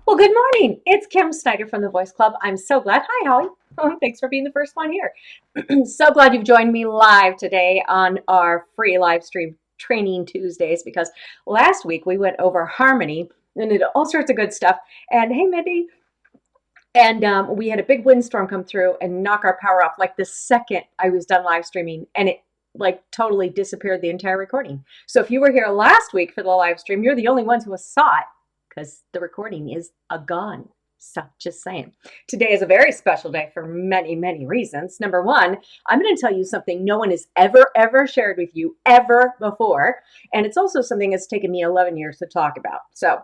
Well, good morning. It's Kim Snyder from the Voice Club. I'm so glad. Hi, Holly. Thanks for being the first one here. So glad you've joined me live today on our free live stream training Tuesdays because last week we went over harmony and did all sorts of good stuff. And hey, Mindy. And we had a big windstorm come through and knock our power off like the second I was done live streaming, and it like totally disappeared the entire recording. So if you were here last week for the live stream, you're the only ones who saw it because the recording is gone. So just saying. Today is a very special day for many, many reasons. Number one, I'm going to tell you something no one has ever shared with you ever before. And it's also something that's taken me 11 years to talk about. So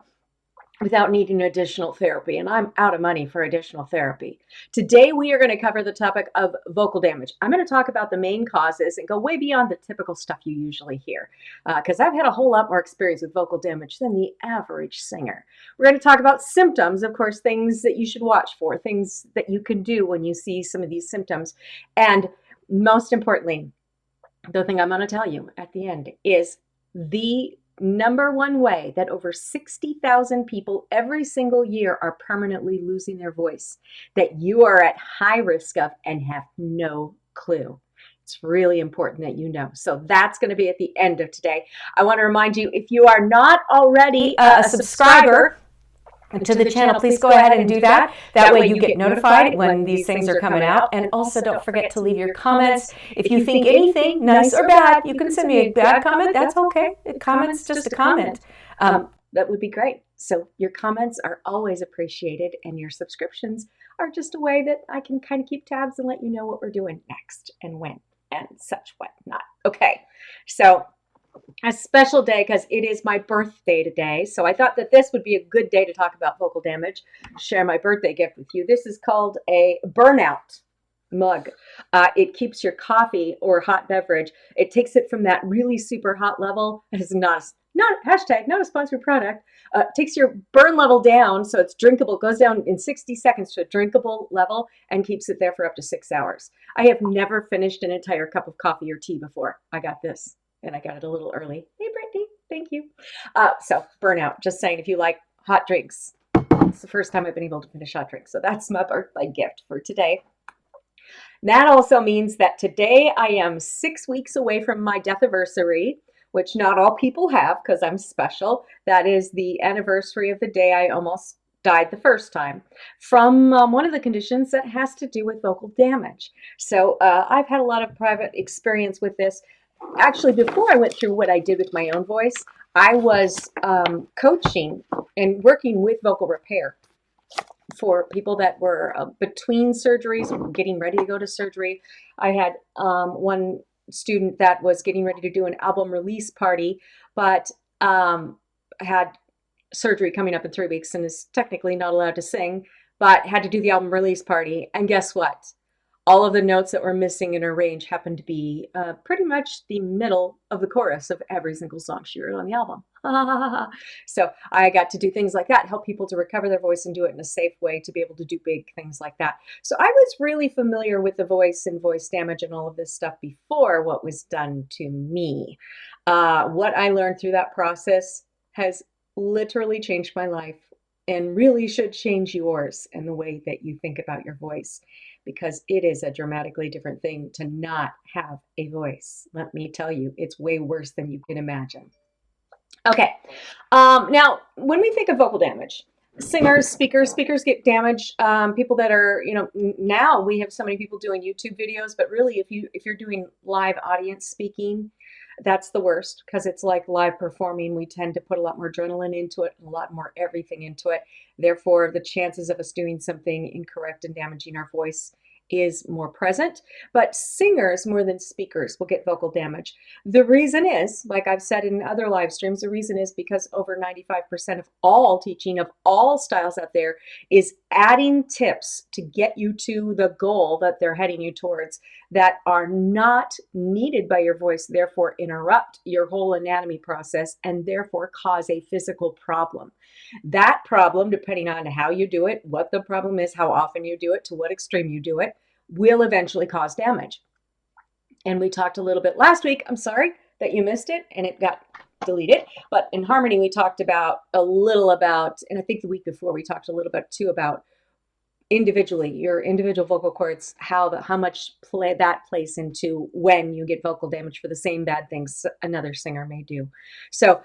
without needing additional therapy, and I'm out of money for additional therapy. Today, we are going to cover the topic of vocal damage. I'm going to talk about the main causes and go way beyond the typical stuff you usually hear, because I've had a whole lot more experience with vocal damage than the average singer. We're going to talk about symptoms, of course, things that you should watch for, things that you can do when you see some of these symptoms, and most importantly, the thing I'm going to tell you at the end is the number one way that over 60,000 people every single year are permanently losing their voice, that you are at high risk of and have no clue. It's really important that you know. So that's going to be at the end of today. I want to remind you, if you are not already a subscriber to the channel, please go ahead and do that. That way you get notified when these things are coming out. And also don't forget to leave your comments. If you think anything, nice or bad, you can send me a bad comment. That's okay. A comment's just a comment. That would be great. So your comments are always appreciated, and your subscriptions are just a way that I can kind of keep tabs and let you know what we're doing next and when and such whatnot. Okay, so a special day because it is my birthday today. So I thought that this would be a good day to talk about vocal damage, share my birthday gift with you. This is called a burnout mug. It keeps your coffee or hot beverage. It takes it from that really super hot level. It is not hashtag, not a sponsored product. Takes your burn level down so it's drinkable, goes down in 60 seconds to a drinkable level and keeps it there for up to 6 hours. I have never finished an entire cup of coffee or tea before I got this. And I got it a little early. Hey, Brittany, thank you. So burnout, just saying, if you like hot drinks, it's the first time I've been able to finish hot drinks. So that's my birthday gift for today. That also means that today I am 6 weeks away from my death anniversary, which not all people have because I'm special. That is the anniversary of the day I almost died the first time from one of the conditions that has to do with vocal damage. So I've had a lot of private experience with this. Actually, before I went through what I did with my own voice, I was coaching and working with vocal repair for people that were between surgeries or getting ready to go to surgery. I had one student that was getting ready to do an album release party, but had surgery coming up in 3 weeks and is technically not allowed to sing, but had to do the album release party. And guess what? All of the notes that were missing in her range happened to be pretty much the middle of the chorus of every single song she wrote on the album. So I got to do things like that, help people to recover their voice and do it in a safe way to be able to do big things like that. So I was really familiar with the voice and voice damage and all of this stuff before what was done to me. What I learned through that process has literally changed my life and really should change yours and the way that you think about your voice, because it is a dramatically different thing to not have a voice. Let me tell you, it's way worse than you can imagine. Okay, now when we think of vocal damage, singers, speakers get damaged. People that are, now we have so many people doing YouTube videos, but really if you're doing live audience speaking, that's the worst because it's like live performing. We tend to put a lot more adrenaline into it and a lot more everything into it. Therefore, the chances of us doing something incorrect and damaging our voice is more present, but singers more than speakers will get vocal damage. The reason is, like I've said in other live streams, the reason is because over 95% of all teaching of all styles out there is adding tips to get you to the goal that they're heading you towards that are not needed by your voice, therefore interrupt your whole anatomy process and therefore cause a physical problem. That problem, depending on how you do it, what the problem is, how often you do it, to what extreme you do it, will eventually cause damage. And we talked a little bit last week. I'm sorry that you missed it and it got delete it. But in harmony, we talked about a little about, and I think the week before we talked a little bit too about individually your individual vocal cords, how much play that plays into when you get vocal damage for the same bad things another singer may do. So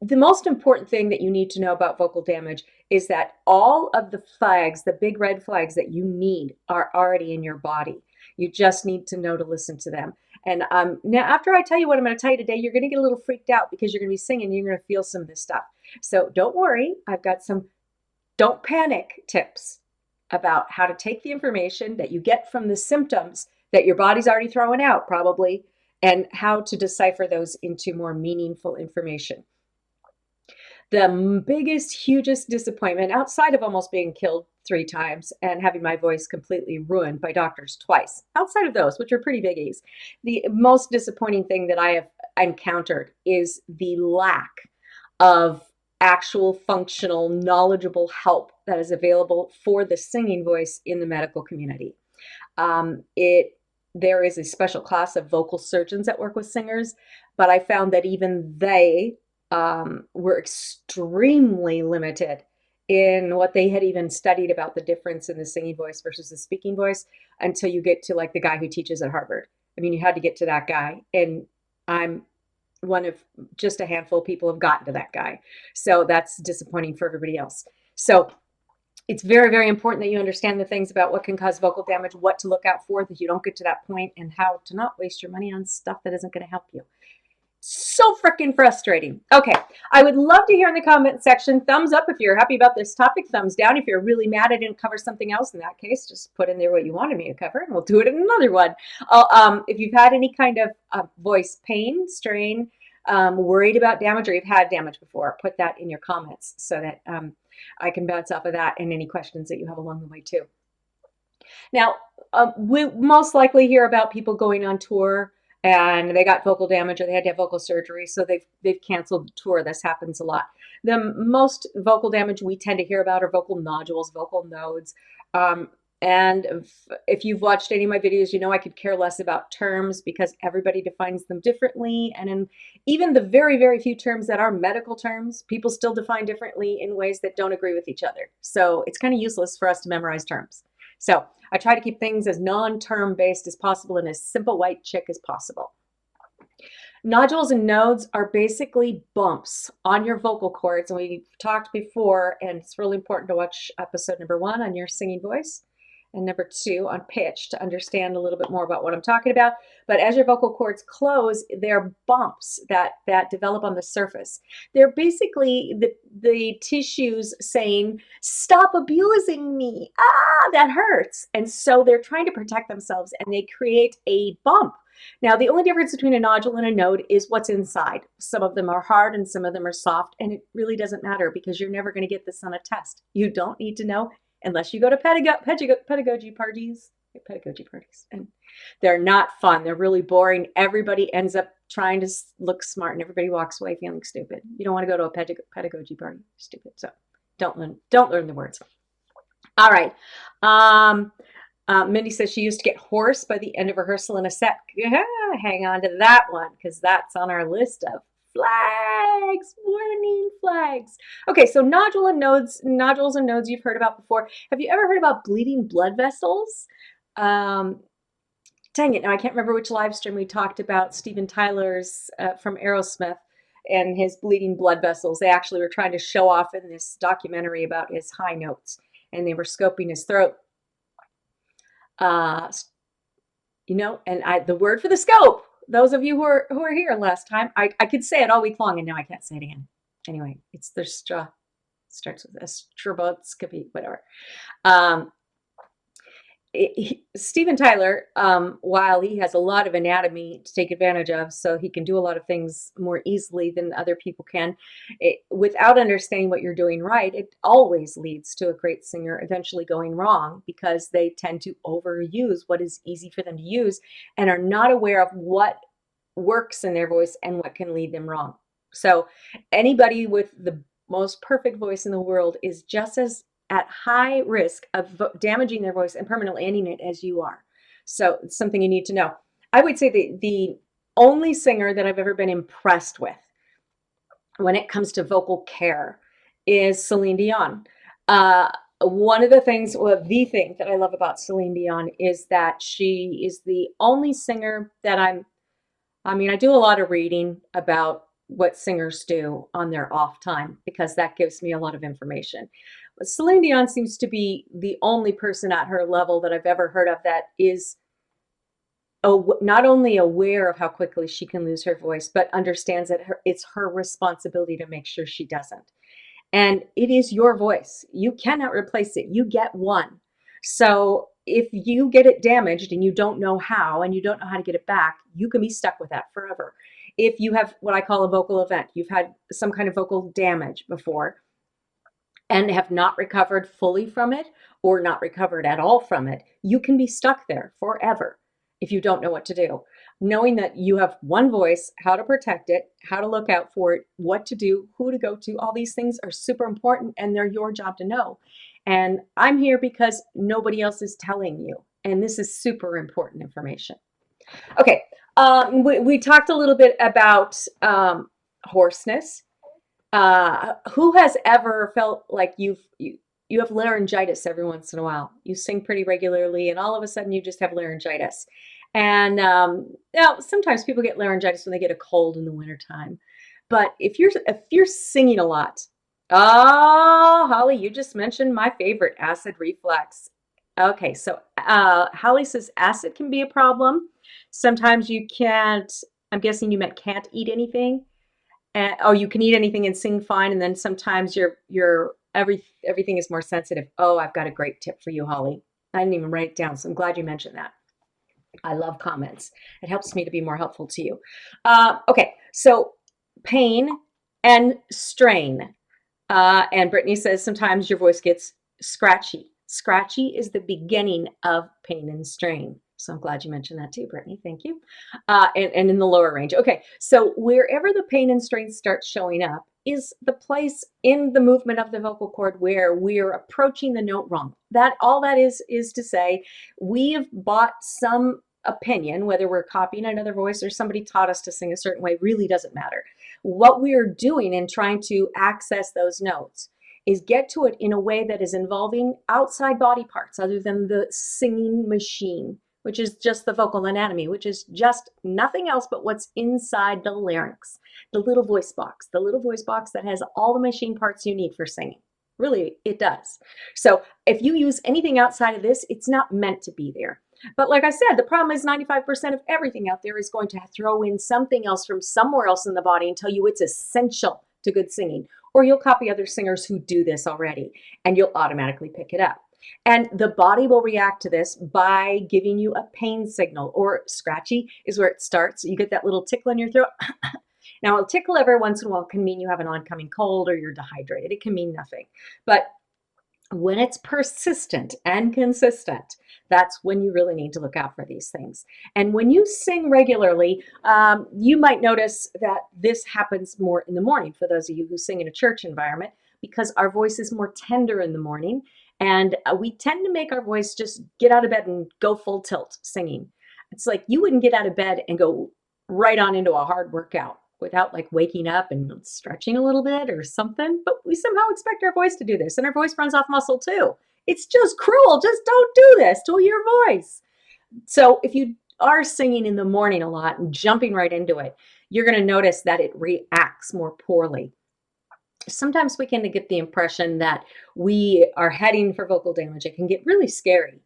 the most important thing that you need to know about vocal damage is that all of the flags, the big red flags that you need, are already in your body. You just need to know to listen to them. And now, after I tell you what I'm going to tell you today, you're going to get a little freaked out because you're going to be singing and you're going to feel some of this stuff. So don't worry. I've got some don't panic tips about how to take the information that you get from the symptoms that your body's already throwing out, probably, and how to decipher those into more meaningful information. The biggest, hugest disappointment, outside of almost being killed 3 times and having my voice completely ruined by doctors twice, outside of those, which are pretty biggies, the most disappointing thing that I have encountered is the lack of actual functional, knowledgeable help that is available for the singing voice in the medical community. There is a special class of vocal surgeons that work with singers, but I found that even they were extremely limited in what they had even studied about the difference in the singing voice versus the speaking voice until you get to like the guy who teaches at Harvard. I mean, you had to get to that guy, and I'm one of just a handful of people have gotten to that guy. So that's disappointing for everybody else. So it's very, very important that you understand the things about what can cause vocal damage, what to look out for that you don't get to that point, and how to not waste your money on stuff that isn't going to help you. So freaking frustrating. Okay, I would love to hear in the comment section, thumbs up if you're happy about this topic, thumbs down if you're really mad I didn't cover something else. In that case, just put in there what you wanted me to cover, and we'll do it in another one. If you've had any kind of voice pain, strain, worried about damage, or you've had damage before, put that in your comments so that I can bounce off of that and any questions that you have along the way too. Now, we most likely hear about people going on tour and they got vocal damage or they had to have vocal surgery, so they've canceled the tour. This happens a lot. The most vocal damage we tend to hear about are vocal nodules, vocal nodes. And if you've watched any of my videos, you know I could care less about terms because everybody defines them differently. And in even the very, very few terms that are medical terms, people still define differently in ways that don't agree with each other. So it's kind of useless for us to memorize terms. So I try to keep things as non-term based as possible and as simple white chick as possible. Nodules and nodes are basically bumps on your vocal cords. And we've talked before, and it's really important to watch episode number 1 on your singing voice and number 2 on pitch to understand a little bit more about what I'm talking about. But as your vocal cords close, they're bumps that develop on the surface. They're basically the tissues saying, stop abusing me. Ah, that hurts. And so they're trying to protect themselves and they create a bump. Now, the only difference between a nodule and a node is what's inside. Some of them are hard and some of them are soft, and it really doesn't matter because you're never going to get this on a test. You don't need to know unless you go to pedagogy parties, and they're not fun. They're really boring. Everybody ends up trying to look smart, and everybody walks away feeling stupid. You don't want to go to a pedagogy party. Stupid. So don't learn the words. All right. Mindy says she used to get hoarse by the end of rehearsal in a set. Yeah, hang on to that one because that's on our list of flags, warning flags. Okay, so nodules and nodes you've heard about before. Have you ever heard about bleeding blood vessels? Dang it, now I can't remember which live stream we talked about Steven Tyler's from Aerosmith and his bleeding blood vessels. They actually were trying to show off in this documentary about his high notes, and they were scoping his throat. And the word for the scope, those of you who are here last time, I could say it all week long and now I can't say it again. Anyway, it's the starts with a stroboscopy, whatever. Steven Tyler, while he has a lot of anatomy to take advantage of, so he can do a lot of things more easily than other people can, without understanding what you're doing right, it always leads to a great singer eventually going wrong because they tend to overuse what is easy for them to use and are not aware of what works in their voice and what can lead them wrong. So anybody with the most perfect voice in the world is just as at high risk of damaging their voice and permanently ending it as you are. So it's something you need to know. I would say the only singer that I've ever been impressed with when it comes to vocal care is Celine Dion. Uh, One of the things, well, the thing that I love about Celine Dion is that she is the only singer that I mean, I do a lot of reading about what singers do on their off time because that gives me a lot of information. But Celine Dion seems to be the only person at her level that I've ever heard of that is not only aware of how quickly she can lose her voice, but understands that it's her responsibility to make sure she doesn't. And it is your voice. You cannot replace it. You get one. So if you get it damaged and you don't know how and you don't know how to get it back, you can be stuck with that forever. If you have what I call a vocal event, you've had some kind of vocal damage before and have not recovered fully from it or not recovered at all from it, you can be stuck there forever if you don't know what to do. Knowing that you have one voice, how to protect it, how to look out for it, what to do, who to go to, all these things are super important and they're your job to know. And I'm here because nobody else is telling you. And this is super important information. Okay, we talked a little bit about hoarseness. Who has ever felt like you have laryngitis every once in a while? You sing pretty regularly, and all of a sudden you just have laryngitis. And now sometimes people get laryngitis when they get a cold in the wintertime. But if you're singing a lot, oh, Holly, you just mentioned my favorite, acid reflux. Okay, so Holly says acid can be a problem. Sometimes you can't. I'm guessing you meant can't eat anything. Oh, you can eat anything and sing fine, and then sometimes everything is more sensitive. Oh, I've got a great tip for you, Holly. I didn't even write it down, so I'm glad you mentioned that. I love comments. It helps me to be more helpful to you. Okay, so pain and strain. And Brittany says sometimes your voice gets scratchy. Scratchy is the beginning of pain and strain. So I'm glad you mentioned that too, Brittany. Thank you. And in the lower range. Okay, so wherever the pain and strain starts showing up is the place in the movement of the vocal cord where we're approaching the note wrong. That all that is to say, we've bought some opinion, whether we're copying another voice or somebody taught us to sing a certain way, really doesn't matter. What we're doing in trying to access those notes is get to it in a way that is involving outside body parts other than the singing machine, which is just the vocal anatomy, which is just nothing else but what's inside the larynx, the little voice box that has all the machine parts you need for singing. Really, it does. So if you use anything outside of this, it's not meant to be there. But like I said, the problem is 95% of everything out there is going to throw in something else from somewhere else in the body and tell you it's essential to good singing. Or you'll copy other singers who do this already and you'll automatically pick it up. And the body will react to this by giving you a pain signal, or scratchy is where it starts. You get that little tickle in your throat. Now, a tickle every once in a while can mean you have an oncoming cold or you're dehydrated. It can mean nothing. But when it's persistent and consistent, that's when you really need to look out for these things. And when you sing regularly, you might notice that this happens more in the morning for those of you who sing in a church environment, because our voice is more tender in the morning. And we tend to make our voice just get out of bed and go full tilt singing. It's like you wouldn't get out of bed and go right on into a hard workout without like waking up and stretching a little bit or something. But we somehow expect our voice to do this, and our voice runs off muscle too. It's just cruel. Just don't do this to your voice. So if you are singing in the morning a lot and jumping right into it, you're going to notice that it reacts more poorly. Sometimes we can get the impression that we are heading for vocal damage. It can get really scary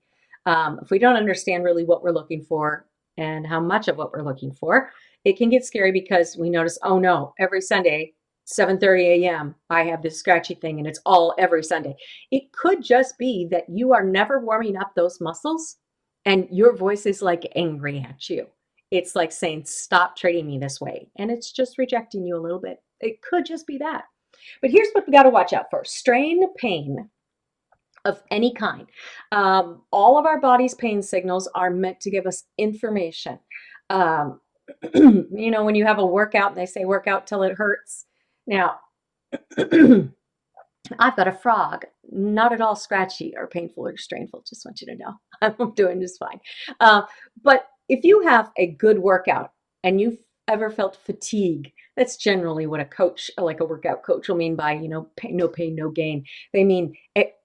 if we don't understand really what we're looking for and how much of what we're looking for. It can get scary because we notice, oh no, every Sunday, 7:30 a.m., I have this scratchy thing and it's all every Sunday. It could just be that you are never warming up those muscles and your voice is like angry at you. It's like saying, stop treating me this way. And it's just rejecting you a little bit. It could just be that. But here's what we got to watch out for. Strain, pain of any kind. All of our body's pain signals are meant to give us information. You know, when you have a workout and they say work out till it hurts. Now, I've got a frog, not at all scratchy or painful or strainful. Just want you to know I'm doing just fine. But if you have a good workout and you've ever felt fatigue That's generally what a coach, like a workout coach, will mean by, no pain, no gain. They mean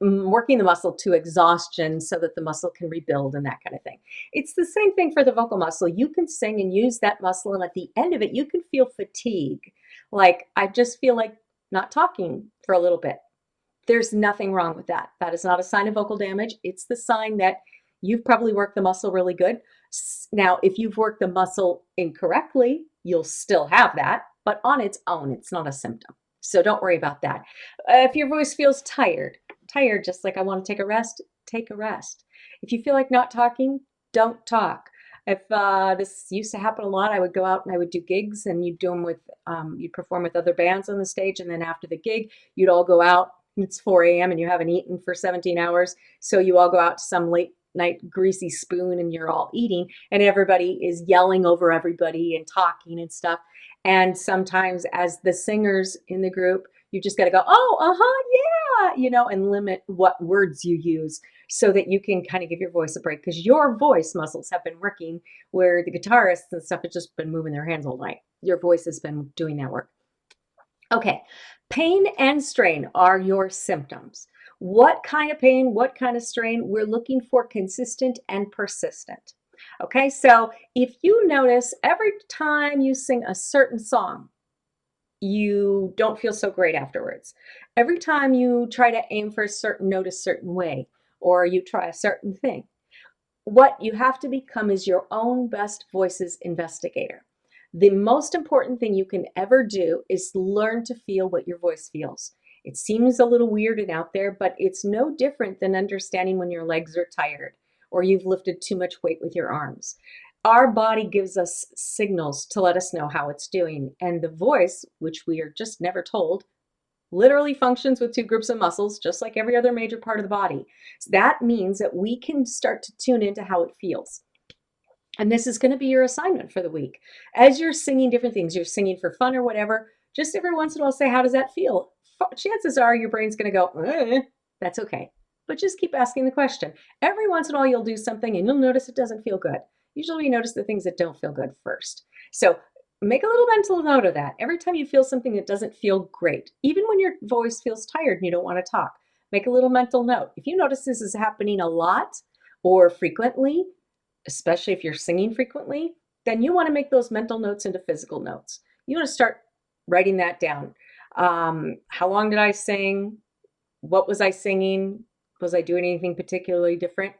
working the muscle to exhaustion so that the muscle can rebuild and that kind of thing. It's the same thing for the vocal muscle. You can sing and use that muscle, and at the end of it, you can feel fatigue. Like, I just feel like not talking for a little bit. There's nothing wrong with that. That is not a sign of vocal damage. It's the sign that you've probably worked the muscle really good. Now, if you've worked the muscle incorrectly, you'll still have that, but on its own, it's not a symptom. So don't worry about that. If your voice feels tired, just like I want to take a rest, take a rest. If you feel like not talking, don't talk. If this used to happen a lot, I would go out and I would do gigs, and you'd do them with, you'd perform with other bands on the stage, and then after the gig, you'd all go out. It's 4 a.m. and you haven't eaten for 17 hours, so you all go out to some late night greasy spoon and you're all eating, and everybody is yelling over everybody and talking and stuff. And sometimes, as the singers in the group, you just got to go, oh, yeah, and limit what words you use so that you can kind of give your voice a break, because your voice muscles have been working where the guitarists and stuff have just been moving their hands all night. Your voice has been doing that work. Okay, pain and strain are your symptoms. What kind of pain, what kind of strain? We're looking for consistent and persistent. Okay, so if you notice every time you sing a certain song, you don't feel so great afterwards. Every time you try to aim for a certain note a certain way, or you try a certain thing, what you have to become is your own best voices investigator. The most important thing you can ever do is learn to feel what your voice feels. It seems a little weird and out there, but it's no different than understanding when your legs are tired or you've lifted too much weight with your arms. Our body gives us signals to let us know how it's doing, and the voice, which we are just never told, literally functions with two groups of muscles, just like every other major part of the body. So that means that we can start to tune into how it feels. And this is going to be your assignment for the week. As you're singing different things, you're singing for fun or whatever, just every once in a while say, how does that feel? Chances are your brain's going to go, that's okay. But just keep asking the question. Every once in a while you'll do something and you'll notice it doesn't feel good. Usually you notice the things that don't feel good first. So make a little mental note of that. Every time you feel something that doesn't feel great, even when your voice feels tired and you don't want to talk, make a little mental note. If you notice this is happening a lot or frequently, especially if you're singing frequently, then you want to make those mental notes into physical notes. You want to start writing that down. How long did I sing? What was I singing? Was I doing anything particularly different?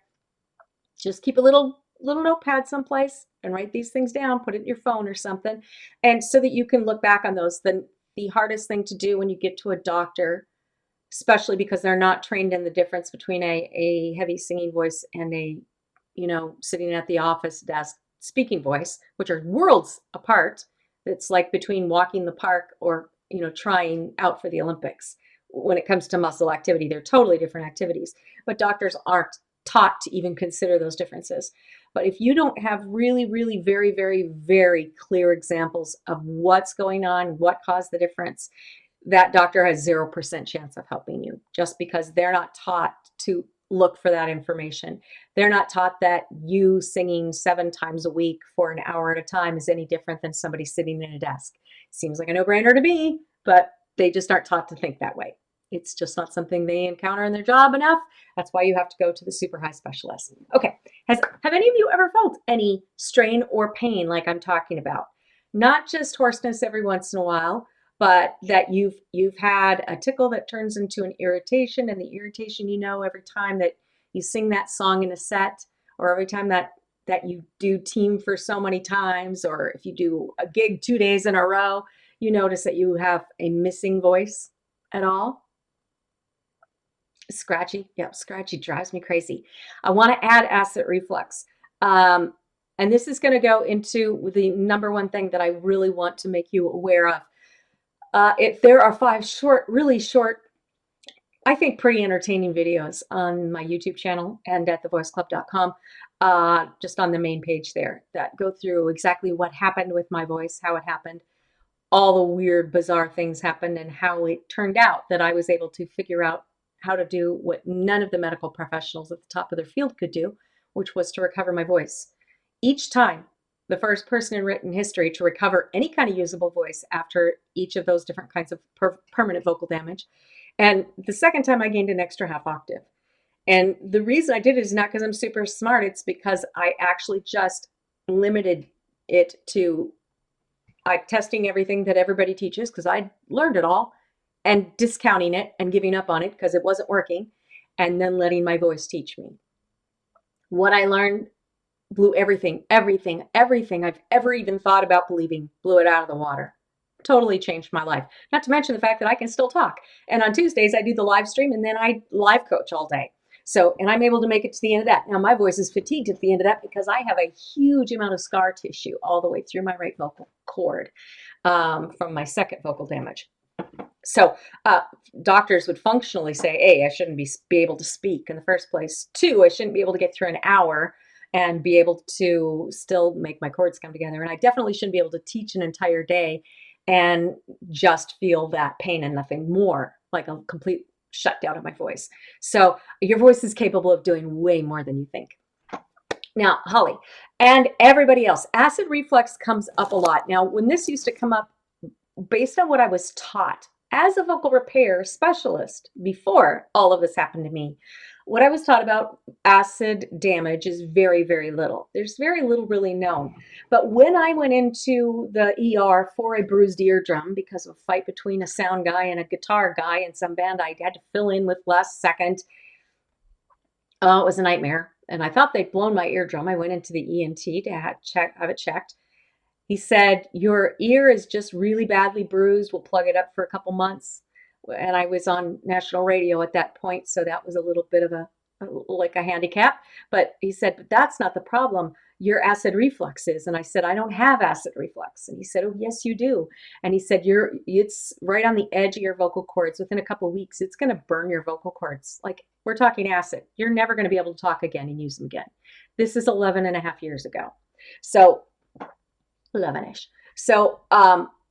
Just keep a little notepad someplace and write these things down, put it in your phone or something, and so that you can look back on those. The hardest thing to do when you get to a doctor, especially because they're not trained in the difference between a heavy singing voice and a, sitting at the office desk speaking voice, which are worlds apart. It's like between walking the park or, trying out for the Olympics. When it comes to muscle activity, they're totally different activities, but doctors aren't taught to even consider those differences. But if you don't have really, really very, very, very clear examples of what's going on, what caused the difference, that doctor has 0% chance of helping you, just because they're not taught to look for that information. They're not taught that you singing 7 times a week for an hour at a time is any different than somebody sitting in a desk. Seems like a no-brainer to me, but they just aren't taught to think that way. It's just not something they encounter in their job enough. That's why you have to go to the super high specialist. Okay, have any of you ever felt any strain or pain like I'm talking about? Not just hoarseness every once in a while, but that you've had a tickle that turns into an irritation, and the irritation, every time that you sing that song in a set, or every time that you do team for so many times, or if you do a gig 2 days in a row, you notice that you have a missing voice at all. Scratchy. Yep, scratchy drives me crazy. I want to add acid reflux. And this is going to go into the number one thing that I really want to make you aware of. There are 5 really short, I think pretty entertaining videos on my YouTube channel and at thevoiceclub.com, just on the main page there, that go through exactly what happened with my voice, how it happened, all the weird, bizarre things happened, and how it turned out that I was able to figure out how to do what none of the medical professionals at the top of their field could do, which was to recover my voice. Each time the first person in written history to recover any kind of usable voice after each of those different kinds of permanent vocal damage. And the second time I gained an extra half octave. And the reason I did it is not because I'm super smart. It's because I actually just limited it to testing everything that everybody teaches because I learned it all, and discounting it and giving up on it because it wasn't working, and then letting my voice teach me. What I learned blew everything I've ever even thought about believing, blew it out of the water. Totally changed my life. Not to mention the fact that I can still talk. And on Tuesdays, I do the live stream, and then I live coach all day. So, and I'm able to make it to the end of that. Now, my voice is fatigued at the end of that because I have a huge amount of scar tissue all the way through my right vocal cord from my second vocal damage. So doctors would functionally say, A, I shouldn't be able to speak in the first place. 2, I shouldn't be able to get through an hour and be able to still make my chords come together. And I definitely shouldn't be able to teach an entire day and just feel that pain and nothing more, like a complete shutdown of my voice. So your voice is capable of doing way more than you think. Now, Holly and everybody else, acid reflux comes up a lot. Now, when this used to come up, based on what I was taught as a vocal repair specialist before all of this happened to me, what I was taught about acid damage is very, very little. There's very little really known. But when I went into the ER for a bruised eardrum because of a fight between a sound guy and a guitar guy in some band I had to fill in with last second, it was a nightmare. And I thought they'd blown my eardrum. I went into the ENT to have it checked. He said, your ear is just really badly bruised. We'll plug it up for a couple months. And I was on national radio at that point, so that was a little bit of like a handicap. But he said, but that's not the problem. Your acid reflux is. And I said, I don't have acid reflux. And he said, oh, yes, you do. And he said, it's right on the edge of your vocal cords. Within a couple of weeks, it's going to burn your vocal cords. Like, we're talking acid. You're never going to be able to talk again and use them again. This is 11 and a half years ago. So 11-ish. So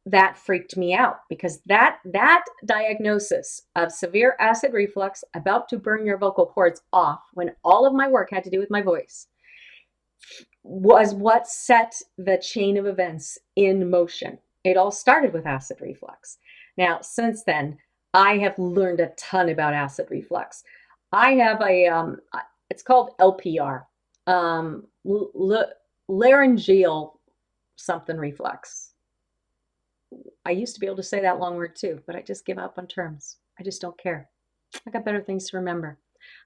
that freaked me out because that diagnosis of severe acid reflux about to burn your vocal cords off when all of my work had to do with my voice was what set the chain of events in motion. It all started with acid reflux. Now, since then, I have learned a ton about acid reflux. I have it's called LPR, laryngeal something reflux. I used to be able to say that long word too, but I just give up on terms. I just don't care. I got better things to remember.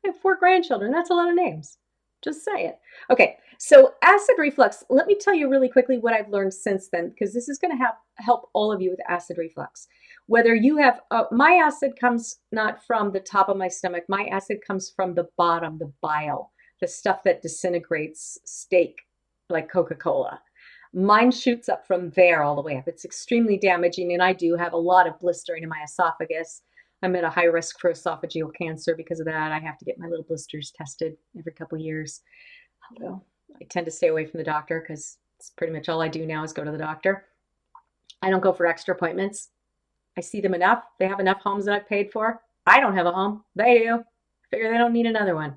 I have 4 grandchildren. That's a lot of names. Just say it. Okay, so acid reflux. Let me tell you really quickly what I've learned since then, because this is going to help all of you with acid reflux. Whether you have, my acid comes not from the top of my stomach. My acid comes from the bottom, the bile, the stuff that disintegrates steak like Coca-Cola. Mine shoots up from there all the way up. It's extremely damaging, and I do have a lot of blistering in my esophagus. I'm at a high risk for esophageal cancer because of that. I have to get my little blisters tested every couple of years. Although I tend to stay away from the doctor because it's pretty much all I do now is go to the doctor. I don't go for extra appointments. I see them enough. They have enough homes that I've paid for. I don't have a home. They do. I figure they don't need another one.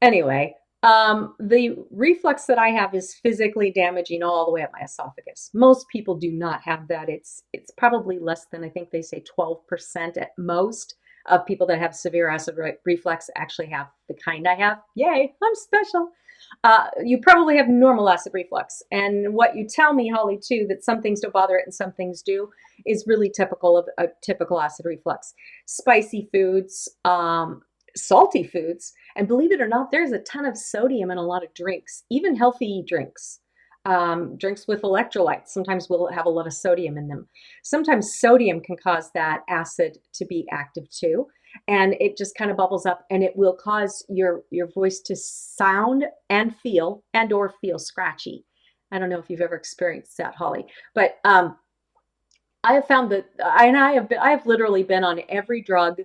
Anyway, the reflux that I have is physically damaging all the way up my esophagus. Most people do not have that. It's probably less than, I think they say 12% at most of people that have severe acid reflux actually have the kind I have. Yay, I'm special. You probably have normal acid reflux. And what you tell me, Holly, too, that some things don't bother it and some things do, is really typical of a typical acid reflux. Spicy foods, salty foods, and believe it or not, there's a ton of sodium in a lot of drinks, even healthy drinks. Drinks with electrolytes sometimes will have a lot of sodium in them. Sometimes sodium can cause that acid to be active too, and it just kind of bubbles up, and it will cause your voice to sound and or feel scratchy. I don't know if you've ever experienced that, Holly, but I have found that, and I have literally been on every drug.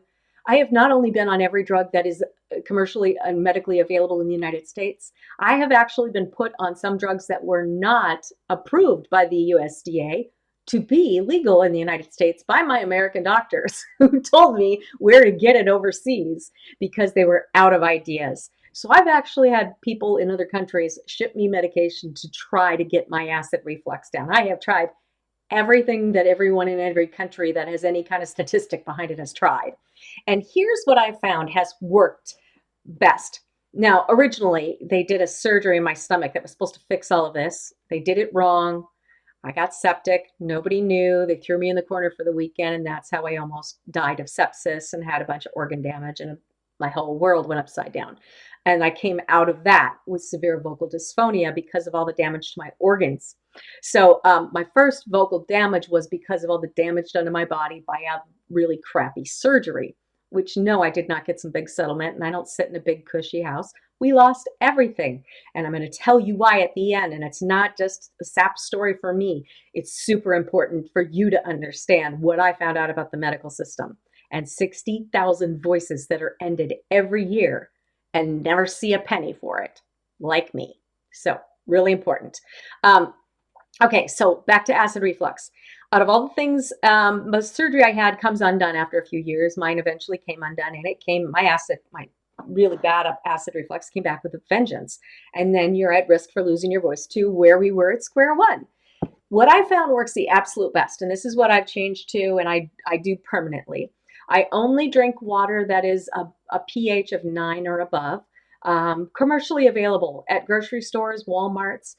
I have not only been on every drug that is commercially and medically available in the United States, I have actually been put on some drugs that were not approved by the USDA to be legal in the United States by my American doctors who told me where to get it overseas because they were out of ideas. So I've actually had people in other countries ship me medication to try to get my acid reflux down. I have tried everything that everyone in every country that has any kind of statistic behind it has tried. And here's what I found has worked best. Now, originally, they did a surgery in my stomach that was supposed to fix all of this. They did it wrong. I got septic. Nobody knew. They threw me in the corner for the weekend, and that's how I almost died of sepsis and had a bunch of organ damage, and my whole world went upside down. And I came out of that with severe vocal dysphonia because of all the damage to my organs. So my first vocal damage was because of all the damage done to my body by a really crappy surgery, which no, I did not get some big settlement, and I don't sit in a big cushy house. We lost everything. And I'm going to tell you why at the end. And it's not just a sap story for me. It's super important for you to understand what I found out about the medical system and 60,000 voices that are ended every year and never see a penny for it, like me. So really important. Okay, so back to acid reflux. Out of all the things, most surgery I had comes undone after a few years. Mine eventually came undone, and it came, my really bad acid reflux came back with a vengeance. And then you're at risk for losing your voice to where we were at square one. What I found works the absolute best, and this is what I've changed to, and I do permanently. I only drink water that is a pH of 9 or above, commercially available at grocery stores, Walmarts.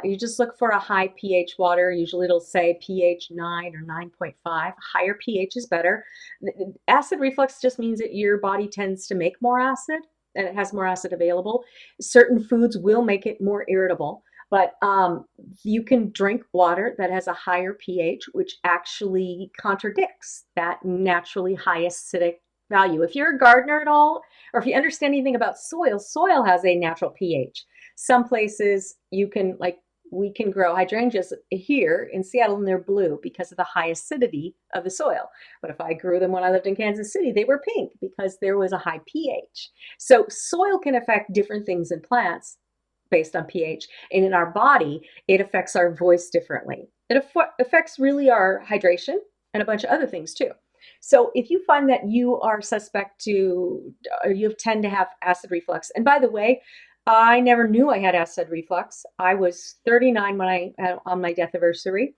You just look for a high pH water. Usually it'll say pH 9 or 9.5. Higher pH is better. Acid reflux just means that your body tends to make more acid and it has more acid available. Certain foods will make it more irritable, but you can drink water that has a higher pH, which actually contradicts that naturally high acidic value. If you're a gardener at all, or if you understand anything about soil, soil has a natural pH. Some places you can, like, we can grow hydrangeas here in Seattle and they're blue because of the high acidity of the soil. But if I grew them when I lived in Kansas City, they were pink because there was a high pH. So soil can affect different things in plants based on pH. And in our body, it affects our voice differently. It affects really our hydration and a bunch of other things too. So if you find that you are suspect to, or you tend to have acid reflux, and by the way, I never knew I had acid reflux. I was 39 when on my death anniversary,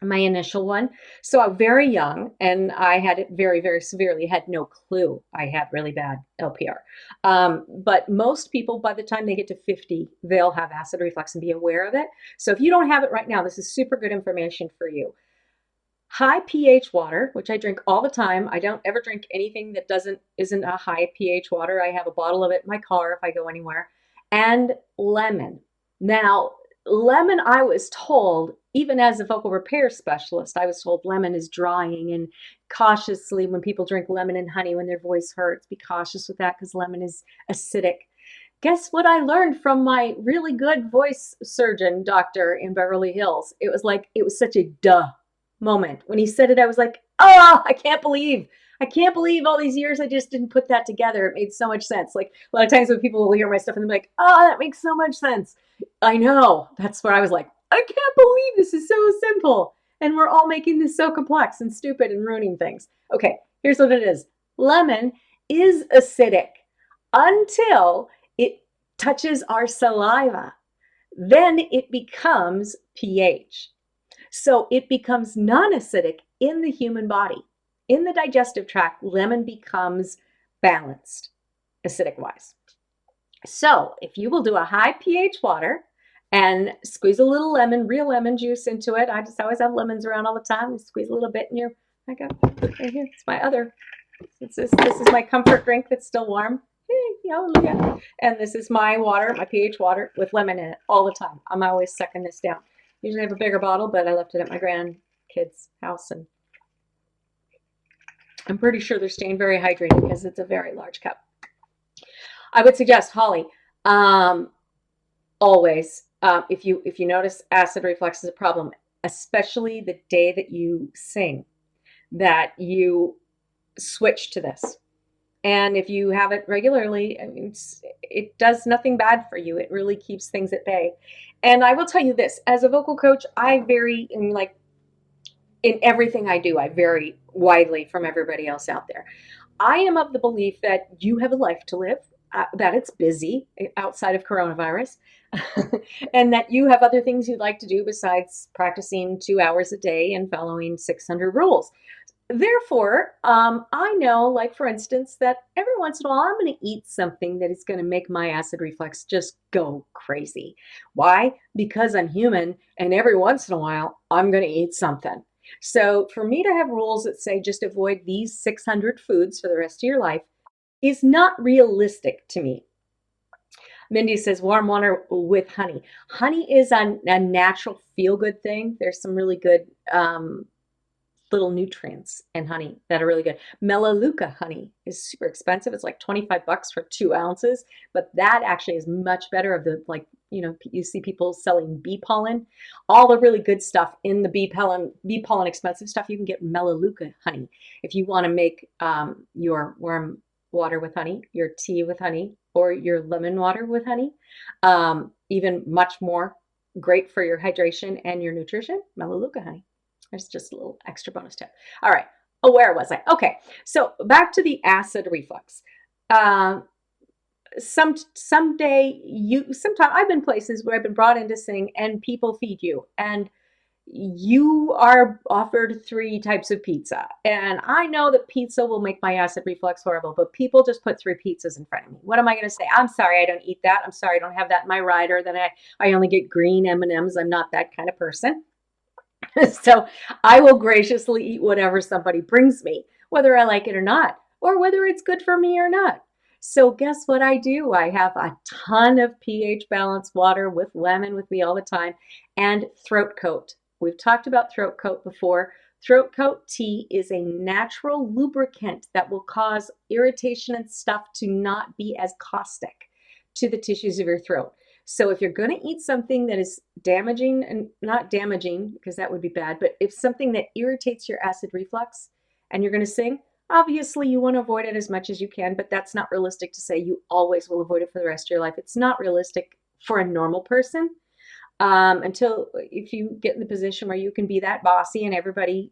my initial one. So I'm very young, and I had it very, very severely. Had no clue I had really bad LPR. But most people, by the time they get to 50, they'll have acid reflux and be aware of it. So if you don't have it right now, this is super good information for you. High pH water, which I drink all the time. I don't ever drink anything that isn't a high pH water. I have a bottle of it in my car if I go anywhere. And lemon. Now, lemon, I was told, even as a vocal repair specialist, I was told lemon is drying, and cautiously when people drink lemon and honey when their voice hurts, be cautious with that because lemon is acidic. Guess what I learned from my really good voice surgeon doctor in Beverly Hills? It was such a duh moment. When he said it, I was like, oh, I can't believe all these years I just didn't put that together. It made so much sense. Like a lot of times when people will hear my stuff and they're like, oh, that makes so much sense. I know. That's where I was like, I can't believe this is so simple. And we're all making this so complex and stupid and ruining things. Okay, here's what it is. Lemon is acidic until it touches our saliva. Then it becomes pH. So it becomes non-acidic in the human body. In the digestive tract, lemon becomes balanced, acidic-wise. So if you will do a high pH water and squeeze a little real lemon juice into it. I just always have lemons around all the time. You squeeze a little bit in your, I got right here. It's my other, this is my comfort drink that's still warm. Hey, hallelujah. And this is my water, my pH water with lemon in it all the time. I'm always sucking this down. Usually I have a bigger bottle, but I left it at my grandkids' house, and I'm pretty sure they're staying very hydrated because it's a very large cup. I would suggest, Holly, always, if you notice acid reflux is a problem, especially the day that you sing, that you switch to this. And if you have it regularly, I mean, it does nothing bad for you. It really keeps things at bay. And I will tell you this, as a vocal coach, I vary in everything I do. I vary widely from everybody else out there. I am of the belief that you have a life to live. that it's busy outside of coronavirus, and that you have other things you'd like to do besides practicing 2 hours a day and following 600 rules. Therefore, I know, like for instance, that every once in a while I'm going to eat something that is going to make my acid reflux just go crazy. Why? Because I'm human, and every once in a while I'm going to eat something. So for me to have rules that say just avoid these 600 foods for the rest of your life is not realistic to me. Mindy says warm water with honey. Honey is a natural feel good thing. There's some really good little nutrients in honey that are really good. Melaleuca honey is super expensive. It's like 25 bucks for 2 ounces, but that actually is much better of the, like, you see people selling bee pollen, all the really good stuff in the bee pollen expensive stuff. You can get Melaleuca honey. If you want to make your warm water with honey, your tea with honey, or your lemon water with honey, even much more great for your hydration and your nutrition, Melaleuca honey. There's just a little extra bonus tip. All right. Oh, where was I? Okay. So back to the acid reflux. Um, someday sometime I've been places where I've been brought in to sing and people feed you and you are offered 3 types of pizza. And I know that pizza will make my acid reflux horrible, but people just put 3 pizzas in front of me. What am I going to say? I'm sorry, I don't eat that. I'm sorry, I don't have that in my rider. Then I only get green M&Ms. I'm not that kind of person. So I will graciously eat whatever somebody brings me, whether I like it or not, or whether it's good for me or not. So guess what I do? I have a ton of pH balanced water with lemon with me all the time and throat coat. We've talked about throat coat before. Throat coat tea is a natural lubricant that will cause irritation and stuff to not be as caustic to the tissues of your throat. So if you're going to eat something that is damaging, and not damaging because that would be bad, but if something that irritates your acid reflux and you're going to sing, obviously you want to avoid it as much as you can, but that's not realistic to say you always will avoid it for the rest of your life. It's not realistic for a normal person until if you get in the position where you can be that bossy and everybody,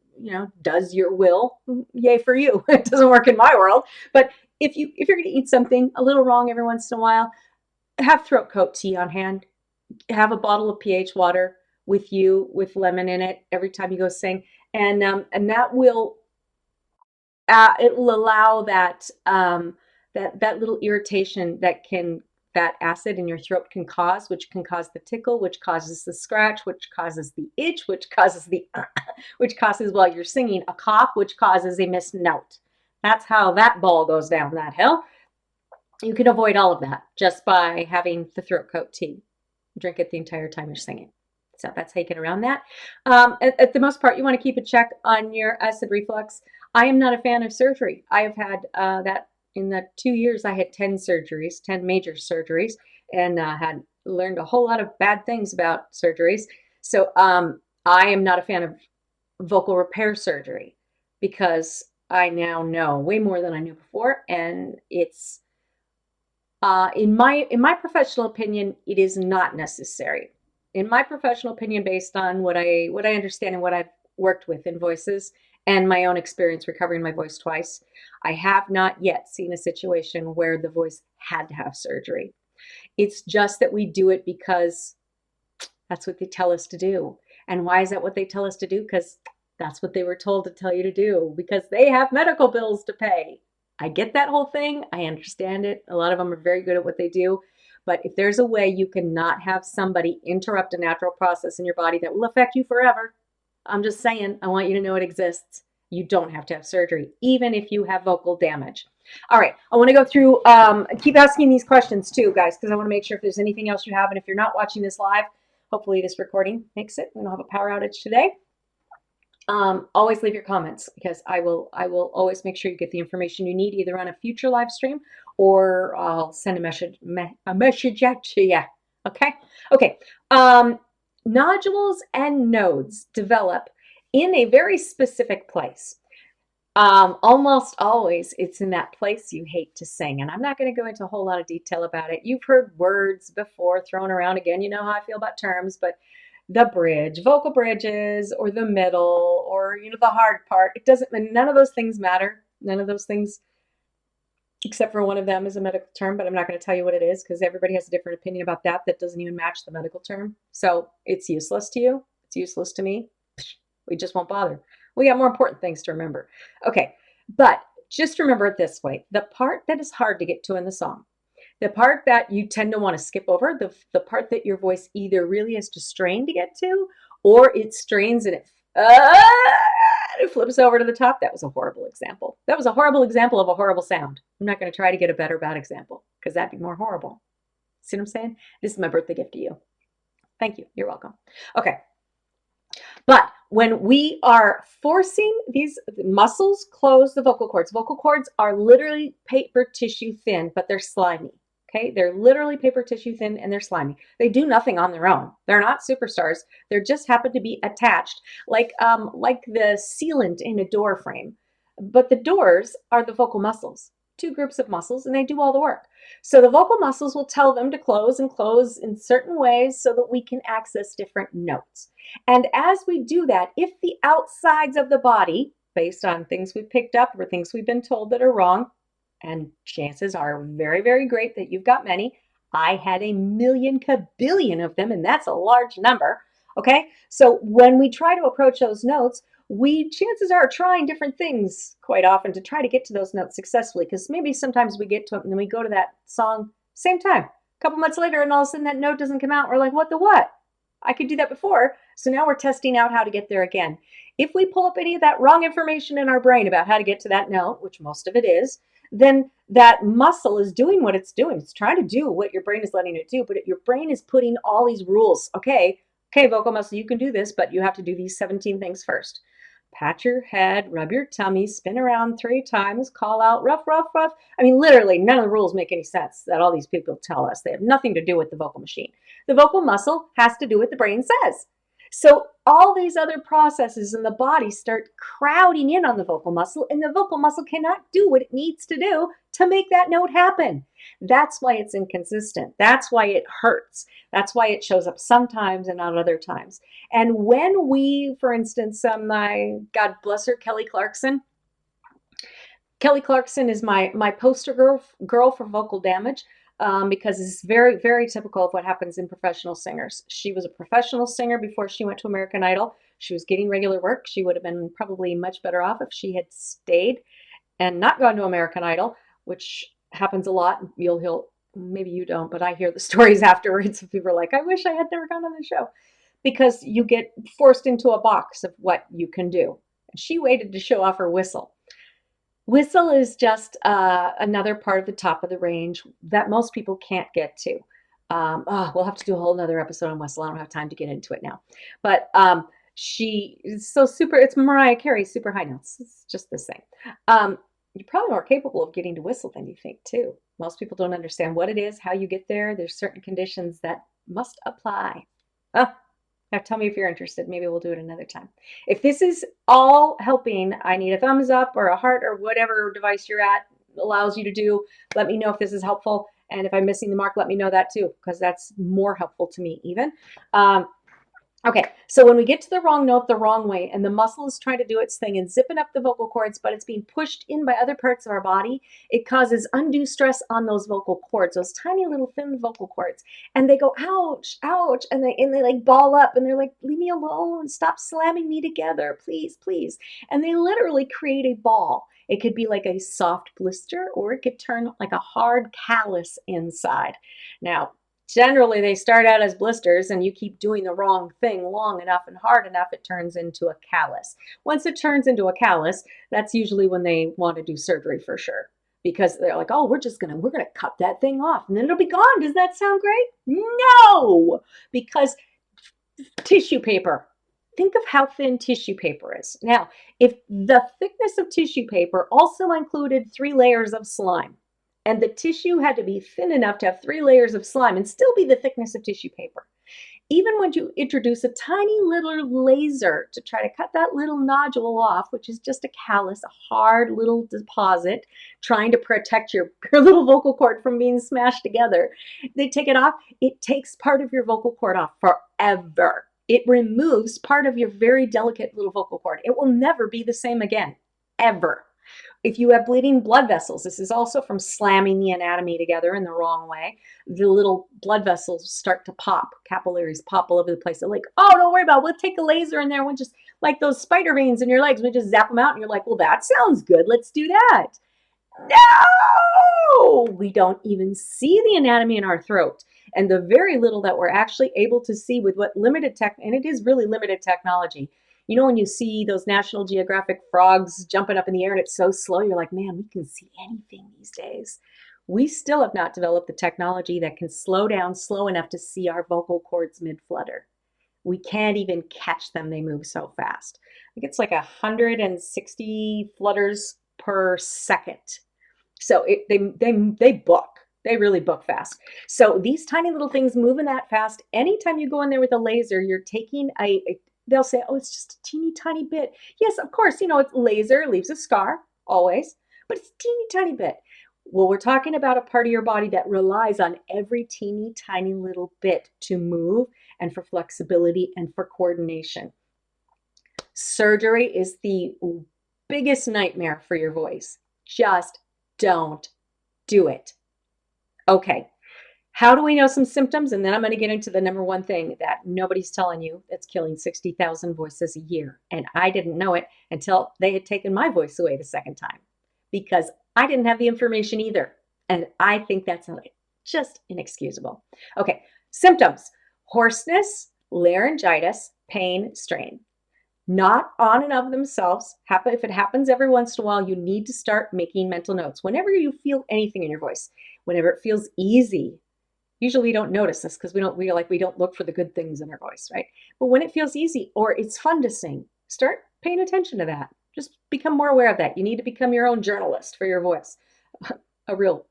does your will, yay for you. It doesn't work in my world. But if you're going to eat something a little wrong every once in a while, have throat coat tea on hand. Have a bottle of pH water with you with lemon in it every time you go sing, and that will it will allow that little irritation that acid in your throat can cause, which can cause the tickle, which causes the scratch, which causes the itch, which causes which causes while you're singing a cough, which causes a missed note. That's how that ball goes down that hill. You can avoid all of that just by having the throat coat tea. Drink it the entire time you're singing. So that's how you get around that. At the most part, you want to keep a check on your acid reflux. I am not a fan of surgery. I have had that in the 2 years. I had 10 surgeries, 10 major surgeries, and had learned a whole lot of bad things about surgeries. So I am not a fan of vocal repair surgery because I now know way more than I knew before, and it's in my professional opinion, it is not necessary. In my professional opinion, based on what I understand and what I've worked with in voices and my own experience recovering my voice twice, I have not yet seen a situation where the voice had to have surgery. It's just that we do it because that's what they tell us to do. And why is that what they tell us to do? Because that's what they were told to tell you to do, because they have medical bills to pay. I get that whole thing. I understand it. A lot of them are very good at what they do. But if there's a way you cannot have somebody interrupt a natural process in your body that will affect you forever, I'm just saying, I want you to know it exists. You don't have to have surgery, even if you have vocal damage. All right, I want to go through, keep asking these questions too, guys, because I want to make sure if there's anything else you have. And if you're not watching this live, hopefully this recording makes it. We don't have a power outage today. Always leave your comments because I will always make sure you get the information you need either on a future live stream or I'll send a message out to you. Okay. Nodules and nodes develop in a very specific place. Almost always it's in that place you hate to sing. And I'm not going to go into a whole lot of detail about it. You've heard words before thrown around. Again, you know how I feel about terms, but the bridge, vocal bridges, or the middle, or the hard part. It doesn't. None of those things matter. None of those things except for one of them is a medical term, but I'm not going to tell you what it is because everybody has a different opinion about that. That doesn't even match the medical term. So it's useless to you. It's useless to me. We just won't bother. We got more important things to remember. Okay, but just remember it this way. The part that is hard to get to in the song, the part that you tend to want to skip over, the part that your voice either really has to strain to get to, or it strains and it flips over to the top. That was a horrible example. That was a horrible example of a horrible sound. I'm not going to try to get a better bad example because that'd be more horrible. See what I'm saying? This is my birthday gift to you. Thank you. You're welcome. Okay. But when we are forcing these muscles close the vocal cords are literally paper tissue thin, but they're slimy. Okay, they're literally paper tissue thin and they're slimy. They do nothing on their own. They're not superstars. They just happen to be attached, like the sealant in a door frame. But the doors are the vocal muscles, two groups of muscles, and they do all the work. So the vocal muscles will tell them to close and close in certain ways so that we can access different notes. And as we do that, if the outsides of the body, based on things we've picked up or things we've been told that are wrong, and chances are very, very great that you've got many. I had a million kabillion of them, and that's a large number. Okay, so when we try to approach those notes, we chances are trying different things quite often to try to get to those notes successfully, because maybe sometimes we get to them and then we go to that song same time, a couple months later, and all of a sudden that note doesn't come out. We're like, what the what? I could do that before. So now we're testing out how to get there again. If we pull up any of that wrong information in our brain about how to get to that note, which most of it is, then that muscle is doing what it's doing. It's trying to do what your brain is letting it do, but your brain is putting all these rules. Okay, vocal muscle, you can do this, but you have to do these 17 things first. Pat your head, rub your tummy, spin around 3 times, call out rough, rough, rough. I mean, literally, none of the rules make any sense that all these people tell us. They have nothing to do with the vocal machine. The vocal muscle has to do what the brain says. So all these other processes in the body start crowding in on the vocal muscle, and the vocal muscle cannot do what it needs to do to make that note happen. That's why it's inconsistent. That's why it hurts. That's why it shows up sometimes and not other times. And when we, for instance, my God bless her, Kelly Clarkson. Kelly Clarkson is my poster girl for vocal damage. Because it's very, very typical of what happens in professional singers. She was a professional singer before she went to American Idol. She was getting regular work. She would have been probably much better off if she had stayed and not gone to American Idol, which happens a lot. Maybe you don't, but I hear the stories afterwards of people are like, I wish I had never gone on the show, because you get forced into a box of what you can do. She waited to show off her whistle. Whistle is just another part of the top of the range that most people can't get to. We'll have to do a whole nother episode on whistle. I don't have time to get into it now. But she is so super, it's Mariah Carey, super high notes. It's just the same. You're probably more capable of getting to whistle than you think too. Most people don't understand what it is, how you get there. There's certain conditions that must apply. Now tell me if you're interested. Maybe we'll do it another time. If this is all helping, I need a thumbs up or a heart or whatever device you're at allows you to do. Let me know if this is helpful. And if I'm missing the mark, let me know that too, because that's more helpful to me even. Okay, so when we get to the wrong note the wrong way and the muscle is trying to do its thing and zipping up the vocal cords, but it's being pushed in by other parts of our body, it causes undue stress on those vocal cords, those tiny little thin vocal cords. And they go, ouch, ouch, and they like ball up and they're like, leave me alone, stop slamming me together, please, please. And they literally create a ball. It could be like a soft blister or it could turn like a hard callus inside. Now, generally, they start out as blisters, and you keep doing the wrong thing long enough and hard enough, it turns into a callus. Once it turns into a callus, that's usually when they want to do surgery for sure, because they're like, oh, we're gonna cut that thing off, and then it'll be gone. Does that sound great? No, because tissue paper. Think of how thin tissue paper is. Now, if the thickness of tissue paper also included 3 layers of slime, and the tissue had to be thin enough to have 3 layers of slime and still be the thickness of tissue paper. Even when you introduce a tiny little laser to try to cut that little nodule off, which is just a callus, a hard little deposit, trying to protect your little vocal cord from being smashed together, they take it off. It takes part of your vocal cord off forever. It removes part of your very delicate little vocal cord. It will never be the same again, ever. If you have bleeding blood vessels, this is also from slamming the anatomy together in the wrong way. The little blood vessels start to pop, capillaries pop all over the place. They're like, oh, don't worry about it. We'll take a laser in there. We'll just, like those spider veins in your legs, we just zap them out. And you're like, well, that sounds good. Let's do that. No, we don't even see the anatomy in our throat. And the very little that we're actually able to see with what limited tech, and it is really limited technology. You know, when you see those National Geographic frogs jumping up in the air and it's so slow, you're like, man, we can see anything these days. We still have not developed the technology that can slow down slow enough to see our vocal cords mid-flutter. We can't even catch them. They move so fast. I think it's like 160 flutters per second. So they book. They really book fast. So these tiny little things moving that fast, anytime you go in there with a laser, you're taking they'll say, oh, it's just a teeny tiny bit. Yes, of course, you know, it's laser, leaves a scar, always, but it's a teeny tiny bit. Well, we're talking about a part of your body that relies on every teeny tiny little bit to move and for flexibility and for coordination. Surgery is the biggest nightmare for your voice. Just don't do it. Okay, how do we know some symptoms? And then I'm going to get into the number one thing that nobody's telling you that's killing 60,000 voices a year. And I didn't know it until they had taken my voice away the second time because I didn't have the information either. And I think that's just inexcusable. Okay, symptoms: hoarseness, laryngitis, pain, strain. Not on and of themselves. If it happens every once in a while, you need to start making mental notes. Whenever you feel anything in your voice, whenever it feels easy, usually we don't notice this because we don't look for the good things in our voice, right? But when it feels easy or it's fun to sing, start paying attention to that. Just become more aware of that. You need to become your own journalist for your voice. A real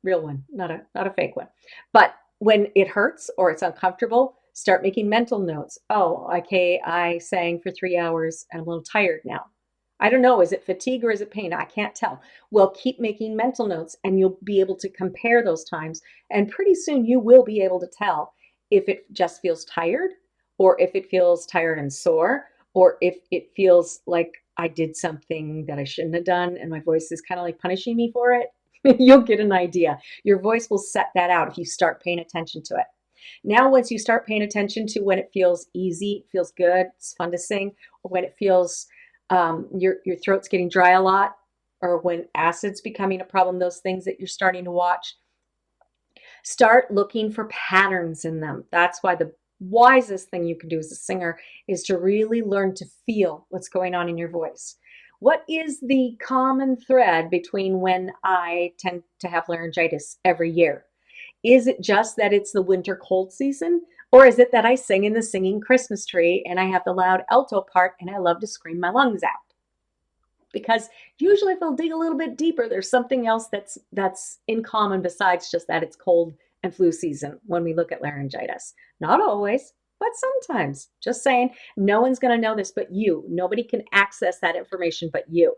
one, not a fake one. But when it hurts or it's uncomfortable, start making mental notes. Oh, okay, I sang for 3 hours and I'm a little tired now. I don't know, is it fatigue or is it pain? I can't tell. Well, keep making mental notes and you'll be able to compare those times. And pretty soon you will be able to tell if it just feels tired or if it feels tired and sore or if it feels like I did something that I shouldn't have done and my voice is kind of like punishing me for it. You'll get an idea. Your voice will set that out if you start paying attention to it. Now, once you start paying attention to when it feels easy, feels good, it's fun to sing, or when it feels your throat's getting dry a lot, or when acid's becoming a problem, those things that you're starting to watch, start looking for patterns in them. That's why the wisest thing you can do as a singer is to really learn to feel what's going on in your voice. What is the common thread between when I tend to have laryngitis every year? Is it just that it's the winter cold season? Or is it that I sing in the singing Christmas tree and I have the loud alto part and I love to scream my lungs out? Because usually if I'll dig a little bit deeper, there's something else that's in common besides just that it's cold and flu season when we look at laryngitis. Not always, but sometimes. Just saying, no one's going to know this but you. Nobody can access that information but you.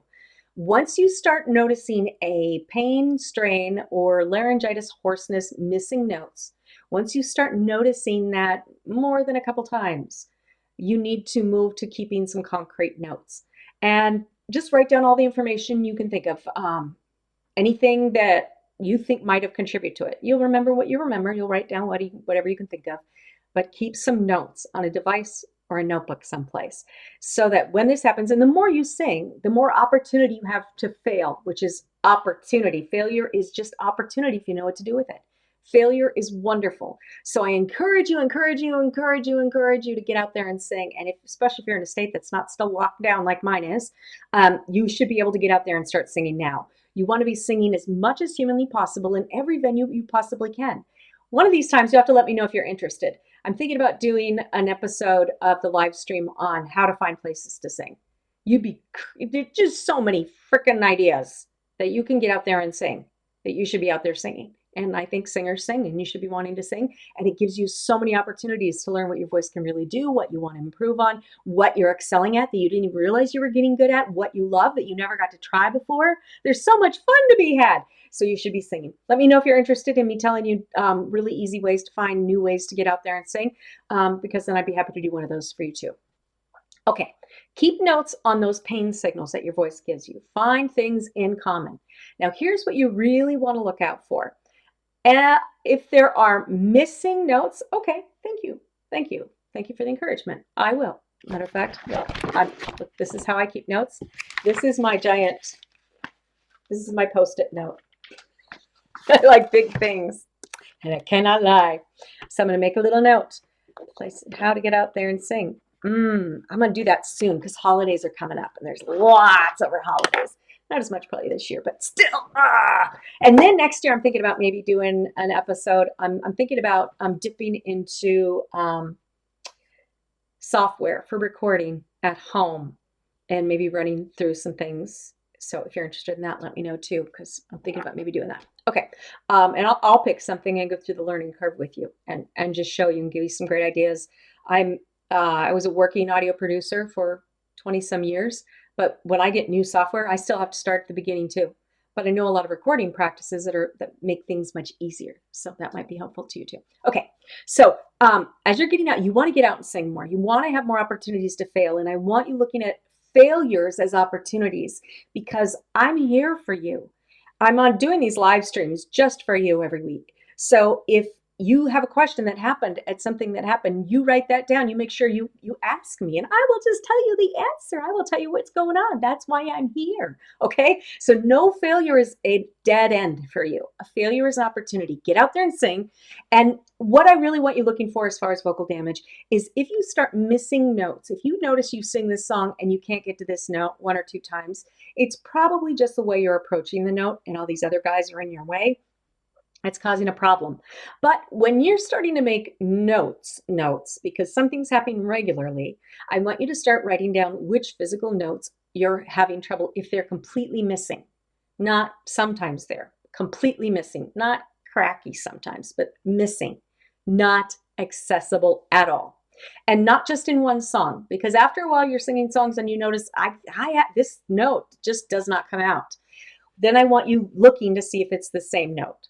Once you start noticing a pain, strain, or laryngitis, hoarseness, missing notes, once you start noticing that more than a couple times, you need to move to keeping some concrete notes. And just write down all the information you can think of. Anything that you think might have contributed to it. You'll remember what you remember. You'll write down whatever you can think of. But keep some notes on a device or a notebook someplace so that when this happens, and the more you sing, the more opportunity you have to fail, which is opportunity. Failure is just opportunity if you know what to do with it. Failure is wonderful. So I encourage you to get out there and sing. And especially if you're in a state that's not still locked down like mine is, you should be able to get out there and start singing now. You want to be singing as much as humanly possible in every venue you possibly can. One of these times you have to let me know if you're interested. I'm thinking about doing an episode of the live stream on how to find places to sing. There's just so many freaking ideas that you can get out there and sing, that you should be out there singing. And I think singers sing and you should be wanting to sing. And it gives you so many opportunities to learn what your voice can really do, what you want to improve on, what you're excelling at that you didn't even realize you were getting good at, what you love that you never got to try before. There's so much fun to be had. So you should be singing. Let me know if you're interested in me telling you really easy ways to find new ways to get out there and sing, because then I'd be happy to do one of those for you too. Okay, Keep notes on those pain signals that your voice gives you. Find things in common. Now, here's what you really want to look out for. If there are missing notes, okay, thank you. Thank you. Thank you for the encouragement. I will. Matter of fact, look, this is how I keep notes. This is my Post-it note. I like big things, and I cannot lie. So I'm going to make a little note. Place how to get out there and sing. I'm going to do that soon because holidays are coming up, and there's lots over holidays. Not as much probably this year, but still. And then next year, I'm thinking about maybe doing an episode. I'm thinking about dipping into software for recording at home and maybe running through some things. So if you're interested in that, let me know too, because I'm thinking about maybe doing that. Okay. And I'll pick something and go through the learning curve with you and just show you and give you some great ideas. I was a working audio producer for 20 some years, but when I get new software, I still have to start at the beginning too. But I know a lot of recording practices that make things much easier. So that might be helpful to you too. Okay. So as you're getting out, you want to get out and sing more. You want to have more opportunities to fail. And I want you looking at failures as opportunities because I'm here for you. I'm on doing these live streams just for you every week. So if you have a question that happened at something that happened, you write that down. You make sure you ask me, and I will just tell you the answer. I will tell you what's going on. That's why I'm here. Okay? So no failure is a dead end for you. A failure is an opportunity. Get out there and sing. And what I really want you looking for as far as vocal damage is if you start missing notes, if you notice you sing this song and you can't get to this note 1 or 2 times, it's probably just the way you're approaching the note and all these other guys are in your way. It's causing a problem. But when you're starting to make notes, because something's happening regularly, I want you to start writing down which physical notes you're having trouble if they're completely missing. Not sometimes they're completely missing, not cracky sometimes, but missing, not accessible at all. And not just in one song, because after a while you're singing songs and you notice this note just does not come out. Then I want you looking to see if it's the same note.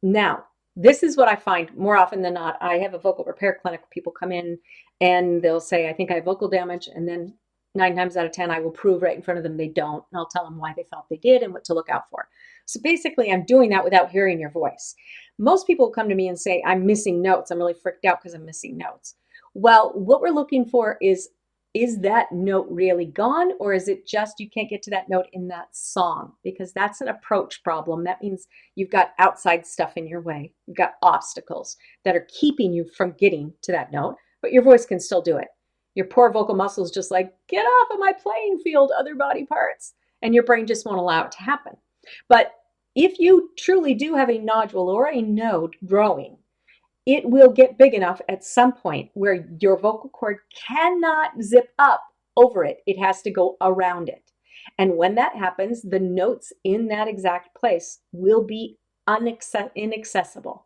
Now, this is what I find more often than not. I have a vocal repair clinic. People come in and they'll say, I think I have vocal damage. And then 9 times out of 10, I will prove right in front of them they don't. And I'll tell them why they thought they did and what to look out for. So basically, I'm doing that without hearing your voice. Most people come to me and say, I'm missing notes. I'm really freaked out because I'm missing notes. Well, what we're looking for is that note really gone, or is it just you can't get to that note in that song? Because that's an approach problem. That means you've got outside stuff in your way. You've got obstacles that are keeping you from getting to that note, but your voice can still do it. Your poor vocal muscles just like, get off of my playing field, other body parts. And your brain just won't allow it to happen. But if you truly do have a nodule or a node growing, it will get big enough at some point where your vocal cord cannot zip up over it. It has to go around it. And when that happens, the notes in that exact place will be inaccessible.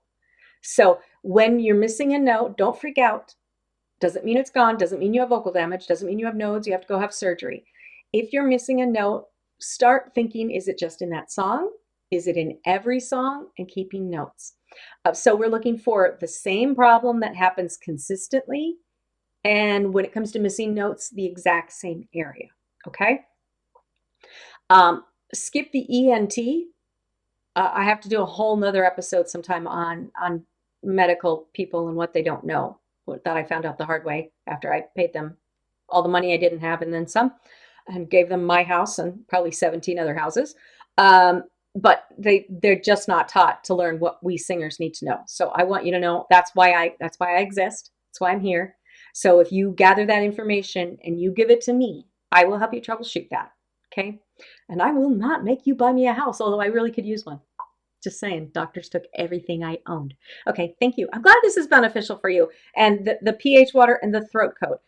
So when you're missing a note, don't freak out. Doesn't mean it's gone. Doesn't mean you have vocal damage. Doesn't mean you have nodes. You have to go have surgery. If you're missing a note, start thinking, is it just in that song? Is it in every song? And keeping notes. So we're looking for the same problem that happens consistently. And when it comes to missing notes, the exact same area. Okay. Skip the ENT. I have to do a whole nother episode sometime on medical people and what they don't know. That I found out the hard way after I paid them all the money I didn't have and then some, and gave them my house and probably 17 other houses. But they're just not taught to learn what we singers need to know. So I want you to know that's why I exist. That's why I'm here. So if you gather that information and you give it to me, I will help you troubleshoot that. Okay. And I will not make you buy me a house, although I really could use one. Just saying, doctors took everything I owned. Okay, thank you. I'm glad this is beneficial for you. And the pH water and the throat coat.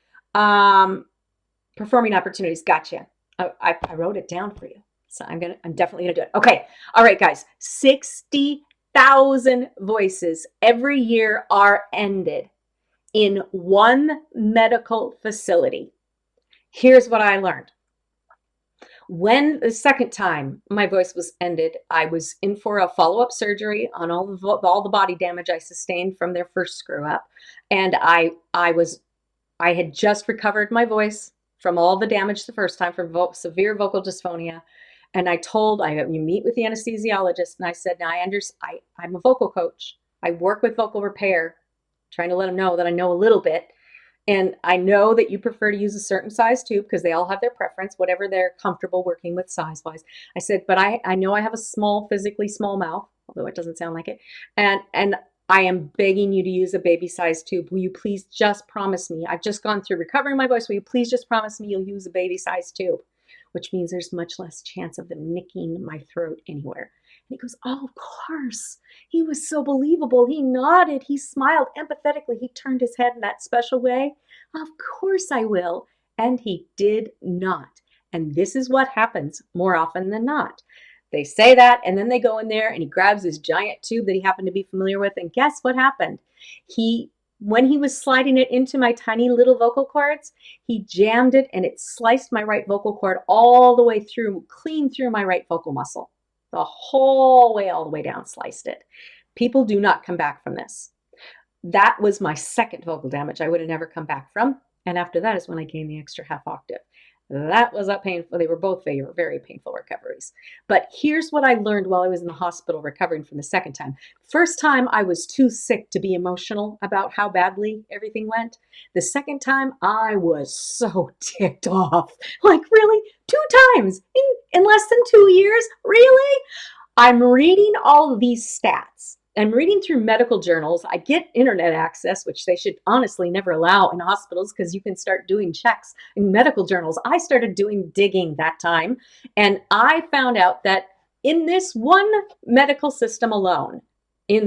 Performing opportunities. Gotcha. I wrote it down for you. So I'm definitely gonna do it. Okay. All right, guys. 60,000 voices every year are ended in one medical facility. Here's what I learned. When the second time my voice was ended, I was in for a follow-up surgery on all the body damage I sustained from their first screw up. And I had just recovered my voice from all the damage the first time from severe vocal dysphonia. And you meet with the anesthesiologist, and I said, now I'm a vocal coach. I work with vocal repair, trying to let them know that I know a little bit. And I know that you prefer to use a certain size tube because they all have their preference, whatever they're comfortable working with size-wise. I said, but I know I have a physically small mouth, although it doesn't sound like it. And I am begging you to use a baby-sized tube. Will you please just promise me? I've just gone through recovering my voice. Will you please just promise me you'll use a baby-sized tube? Which means there's much less chance of them nicking my throat anywhere. And he goes, oh, of course. He was so believable. He nodded. He smiled empathetically. He turned his head in that special way. Of course I will. And he did not. And this is what happens more often than not. They say that, and then they go in there, and he grabs his giant tube that he happened to be familiar with, and guess what happened? When he was sliding it into my tiny little vocal cords, he jammed it, and it sliced my right vocal cord all the way through, clean through my right vocal muscle. The whole way, all the way down, sliced it. People do not come back from this. That was my second vocal damage I would have never come back from, and after that is when I gained the extra half octave. That was a painful. They were both very painful recoveries. But here's what I learned while I was in the hospital recovering from the second time. First time, I was too sick to be emotional about how badly everything went. The second time, I was so ticked off. Like, really? 2 times in less than 2 years? Really? I'm reading all of these stats. I'm reading through medical journals. I get internet access, which they should honestly never allow in hospitals because you can start doing checks in medical journals. I started doing digging that time, and I found out that in this one medical system alone, a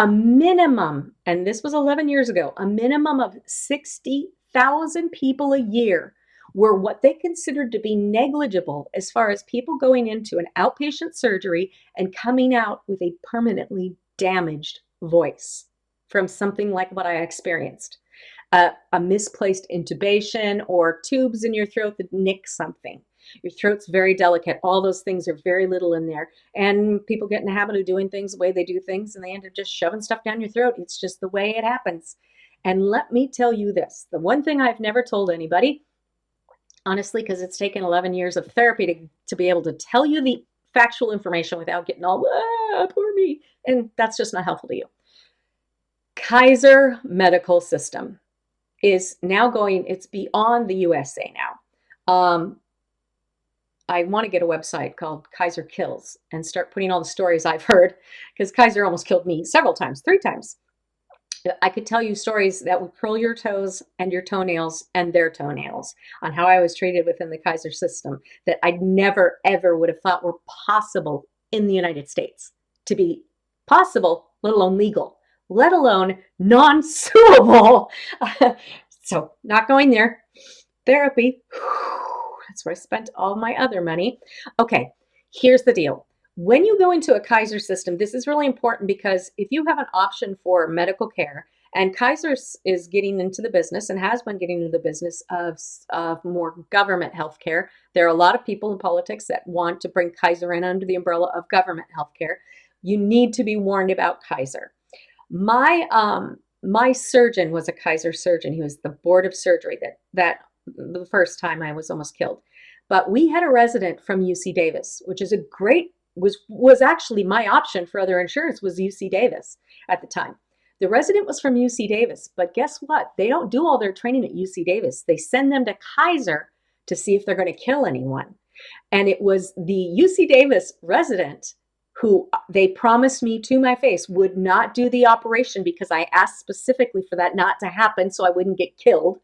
minimum, and this was 11 years ago, a minimum of 60,000 people a year were what they considered to be negligible as far as people going into an outpatient surgery and coming out with a permanently damaged voice from something like what I experienced. A misplaced intubation or tubes in your throat that nick something. Your throat's very delicate. All those things are very little in there. And people get in the habit of doing things the way they do things, and they end up just shoving stuff down your throat. It's just the way it happens. And let me tell you this, the one thing I've never told anybody, honestly, because it's taken 11 years of therapy to be able to tell you the factual information without getting all, poor me. And that's just not helpful to you. Kaiser Medical System is now it's beyond the USA now. I want to get a website called Kaiser Kills and start putting all the stories I've heard, because Kaiser almost killed me several times, 3 times. I could tell you stories that would curl your toes and your toenails and their toenails on how I was treated within the Kaiser system that I never, ever would have thought were possible in the United States. To be possible, let alone legal, let alone non-suable. So not going there. Therapy, that's where I spent all my other money. Okay, here's the deal. When you go into a Kaiser system, this is really important because if you have an option for medical care, and Kaiser is getting into the business and has been getting into the business of more government health care. There are a lot of people in politics that want to bring Kaiser in under the umbrella of government health care. You need to be warned about Kaiser. My surgeon was a Kaiser surgeon. He was the board of surgery that the first time I was almost killed. But we had a resident from UC Davis, which is was actually my option for other insurance was UC Davis at the time. The resident was from UC Davis, but guess what? They don't do all their training at UC Davis. They send them to Kaiser to see if they're going to kill anyone. And it was the UC Davis resident who they promised me to my face would not do the operation because I asked specifically for that not to happen so I wouldn't get killed.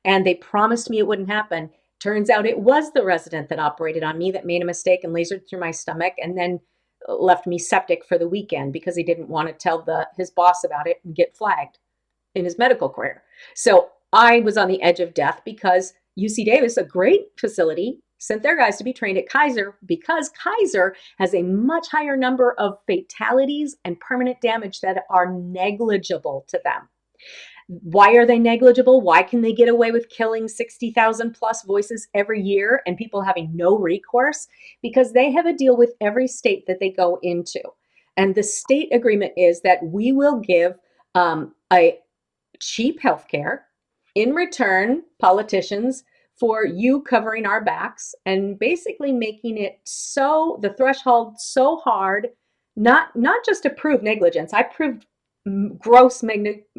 And they promised me it wouldn't happen. Turns out it was the resident that operated on me that made a mistake and lasered through my stomach and then left me septic for the weekend because he didn't want to tell his boss about it and get flagged in his medical career. So I was on the edge of death because UC Davis, a great facility, sent their guys to be trained at Kaiser because Kaiser has a much higher number of fatalities and permanent damage that are negligible to them. Why are they negligible? Why can they get away with killing 60,000 plus voices every year and people having no recourse? Because they have a deal with every state that they go into. And the state agreement is that we will give a cheap health care in return, politicians, for you covering our backs and basically making it so the threshold so hard, not just to prove negligence. I proved gross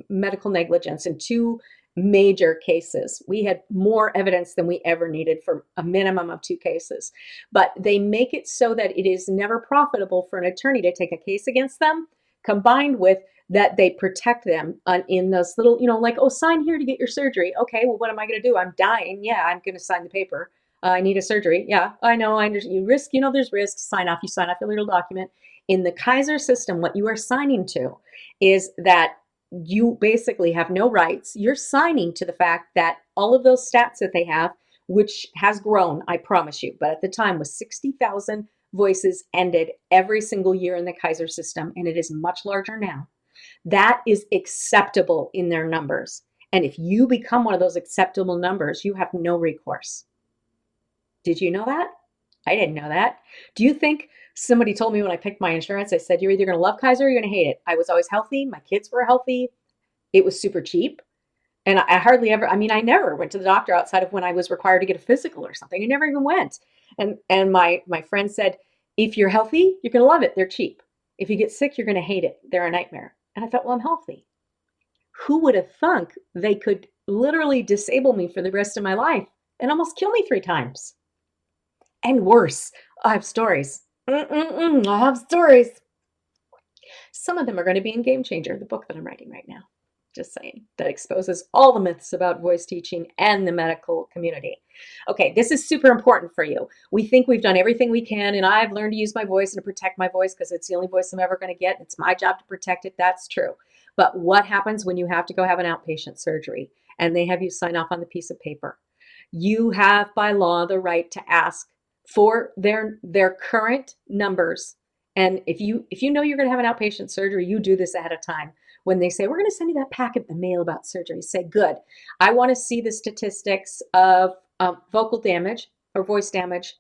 medical negligence in two major cases. We had more evidence than we ever needed for a minimum of two cases. But they make it so that it is never profitable for an attorney to take a case against them, combined with that they protect them in those little, like, oh, sign here to get your surgery. Okay, well, what am I going to do? I'm dying. Yeah, I'm going to sign the paper. I need a surgery. Yeah, I know. I understand. You risk, there's risks. Sign off. You sign off your little document. In the Kaiser system, what you are signing to is that you basically have no rights. You're signing to the fact that all of those stats that they have, which has grown, I promise you, but at the time was 60,000 voices ended every single year in the Kaiser system, and it is much larger now. That is acceptable in their numbers. And if you become one of those acceptable numbers, you have no recourse. Did you know that? I didn't know that. Do you think somebody told me when I picked my insurance, I said, you're either going to love Kaiser or you're going to hate it. I was always healthy. My kids were healthy. It was super cheap. And I hardly ever, I never went to the doctor outside of when I was required to get a physical or something. I never even went. And my friend said, if you're healthy, you're going to love it. They're cheap. If you get sick, you're going to hate it. They're a nightmare. And I thought, well, I'm healthy. Who would have thunk they could literally disable me for the rest of my life and almost kill me 3 times? And worse, I have stories. I have stories. Some of them are going to be in Game Changer, the book that I'm writing right now. Just saying, that exposes all the myths about voice teaching and the medical community. Okay, this is super important for you. We think we've done everything we can, and I've learned to use my voice and to protect my voice because it's the only voice I'm ever going to get. It's my job to protect it. That's true. But what happens when you have to go have an outpatient surgery and they have you sign off on the piece of paper? You have by law the right to ask for their current numbers. And if you know you're going to have an outpatient surgery, you do this ahead of time. When they say, we're going to send you that packet in the mail about surgery, say, good. I want to see the statistics of vocal damage or voice damage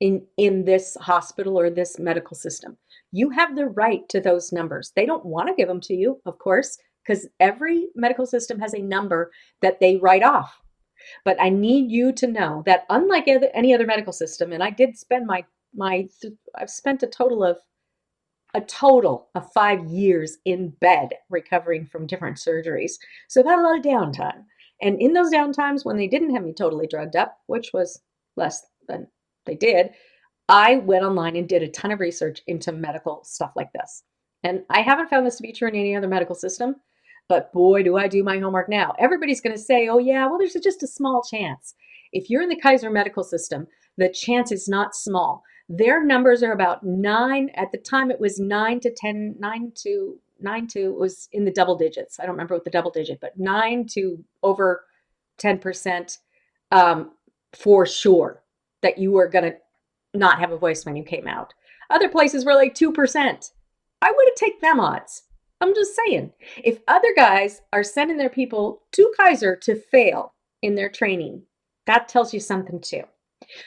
in this hospital or this medical system. You have the right to those numbers. They don't want to give them to you, of course, because every medical system has a number that they write off. But I need you to know that unlike any other medical system, and I did spend I've spent a total of 5 years in bed recovering from different surgeries. So I've had a lot of downtime. And in those downtimes when they didn't have me totally drugged up, which was less than they did, I went online and did a ton of research into medical stuff like this. And I haven't found this to be true in any other medical system, but boy, do I do my homework now. Everybody's going to say, oh yeah, well, there's just a small chance. If you're in the Kaiser medical system, the chance is not small. Their numbers are about 9. At the time, it was 9 to 10, 9 to it was in the double digits. I don't remember what the double digit, but 9 to over 10% for sure that you were going to not have a voice when you came out. Other places were like 2%. I would have taken them odds. I'm just saying, if other guys are sending their people to Kaiser to fail in their training, that tells you something too.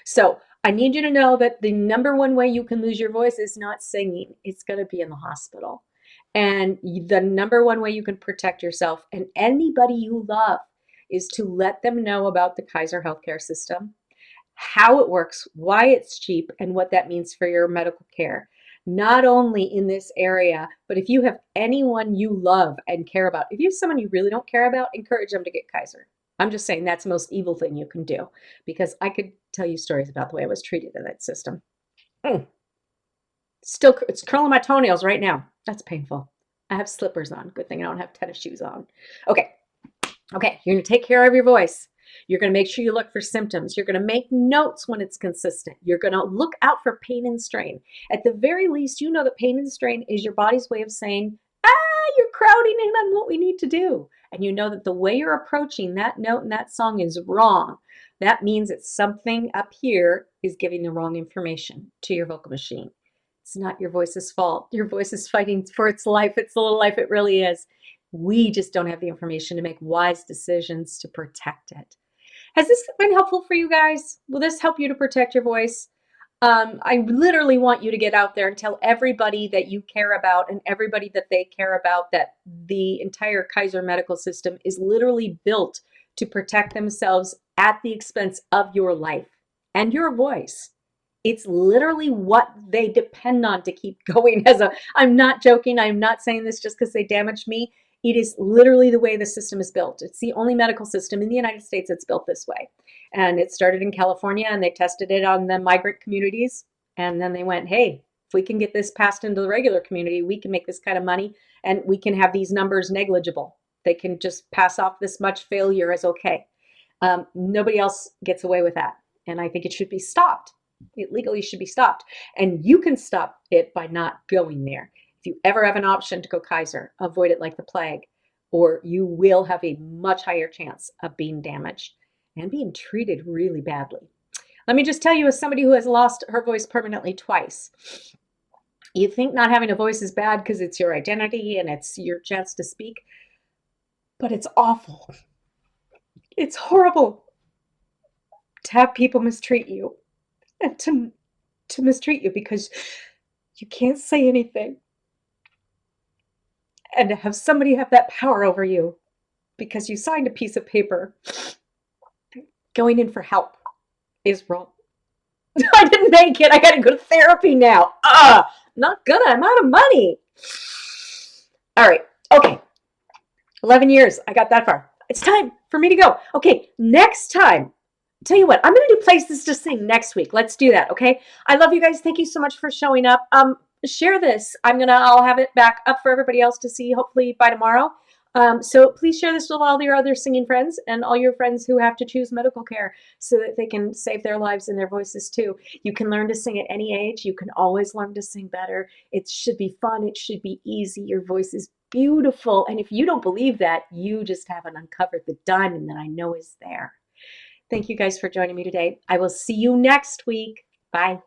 So I need you to know that the number one way you can lose your voice is not singing. It's going to be in the hospital. And the number one way you can protect yourself and anybody you love is to let them know about the Kaiser healthcare system, how it works, why it's cheap, and what that means for your medical care. Not only in this area, but if you have anyone you love and care about, if you have someone you really don't care about, encourage them to get Kaiser. I'm just saying that's the most evil thing you can do, because I could tell you stories about the way I was treated in that system. Still, it's curling my toenails right now. That's painful. I have slippers on. Good thing I don't have tennis shoes on. Okay, you're going to take care of your voice. You're going to make sure you look for symptoms. You're going to make notes when it's consistent. You're going to look out for pain and strain. At the very least, you know that pain and strain is your body's way of saying, you're crowding in on what we need to do. And you know that the way you're approaching that note in that song is wrong. That means that something up here is giving the wrong information to your vocal machine. It's not your voice's fault. Your voice is fighting for its life. It's the little life it really is. We just don't have the information to make wise decisions to protect it. Has this been helpful for you guys? Will this help you to protect your voice? I literally want you to get out there and tell everybody that you care about and everybody that they care about that the entire Kaiser medical system is literally built to protect themselves at the expense of your life and your voice. It's literally what they depend on to keep going. I'm not joking. I'm not saying this just because they damaged me. It is literally the way the system is built. It's the only medical system in the United States that's built this way. And it started in California, and they tested it on the migrant communities. And then they went, hey, if we can get this passed into the regular community, we can make this kind of money, and we can have these numbers negligible. They can just pass off this much failure as okay. Nobody else gets away with that. And I think it should be stopped. It legally should be stopped. And you can stop it by not going there. If you ever have an option to go Kaiser, avoid it like the plague, or you will have a much higher chance of being damaged and being treated really badly. Let me just tell you, as somebody who has lost her voice permanently twice, you think not having a voice is bad because it's your identity and it's your chance to speak, but it's awful. It's horrible to have people mistreat you and to mistreat you because you can't say anything, and to have somebody have that power over you because you signed a piece of paper going in for help is wrong. I didn't make it. I got to go to therapy now. Not gonna. I'm out of money. All right. Okay. 11 years. I got that far. It's time for me to go. Okay. Next time. Tell you what, I'm going to do Places to Sing next week. Let's do that. Okay. I love you guys. Thank you so much for showing up. Share this. I'll have it back up for everybody else to see, hopefully by tomorrow. So please share this with all your other singing friends and all your friends who have to choose medical care so that they can save their lives and their voices too. You can learn to sing at any age. You can always learn to sing better. It should be fun. It should be easy. Your voice is beautiful. And if you don't believe that, you just haven't uncovered the diamond that I know is there. Thank you guys for joining me today. I will see you next week. Bye.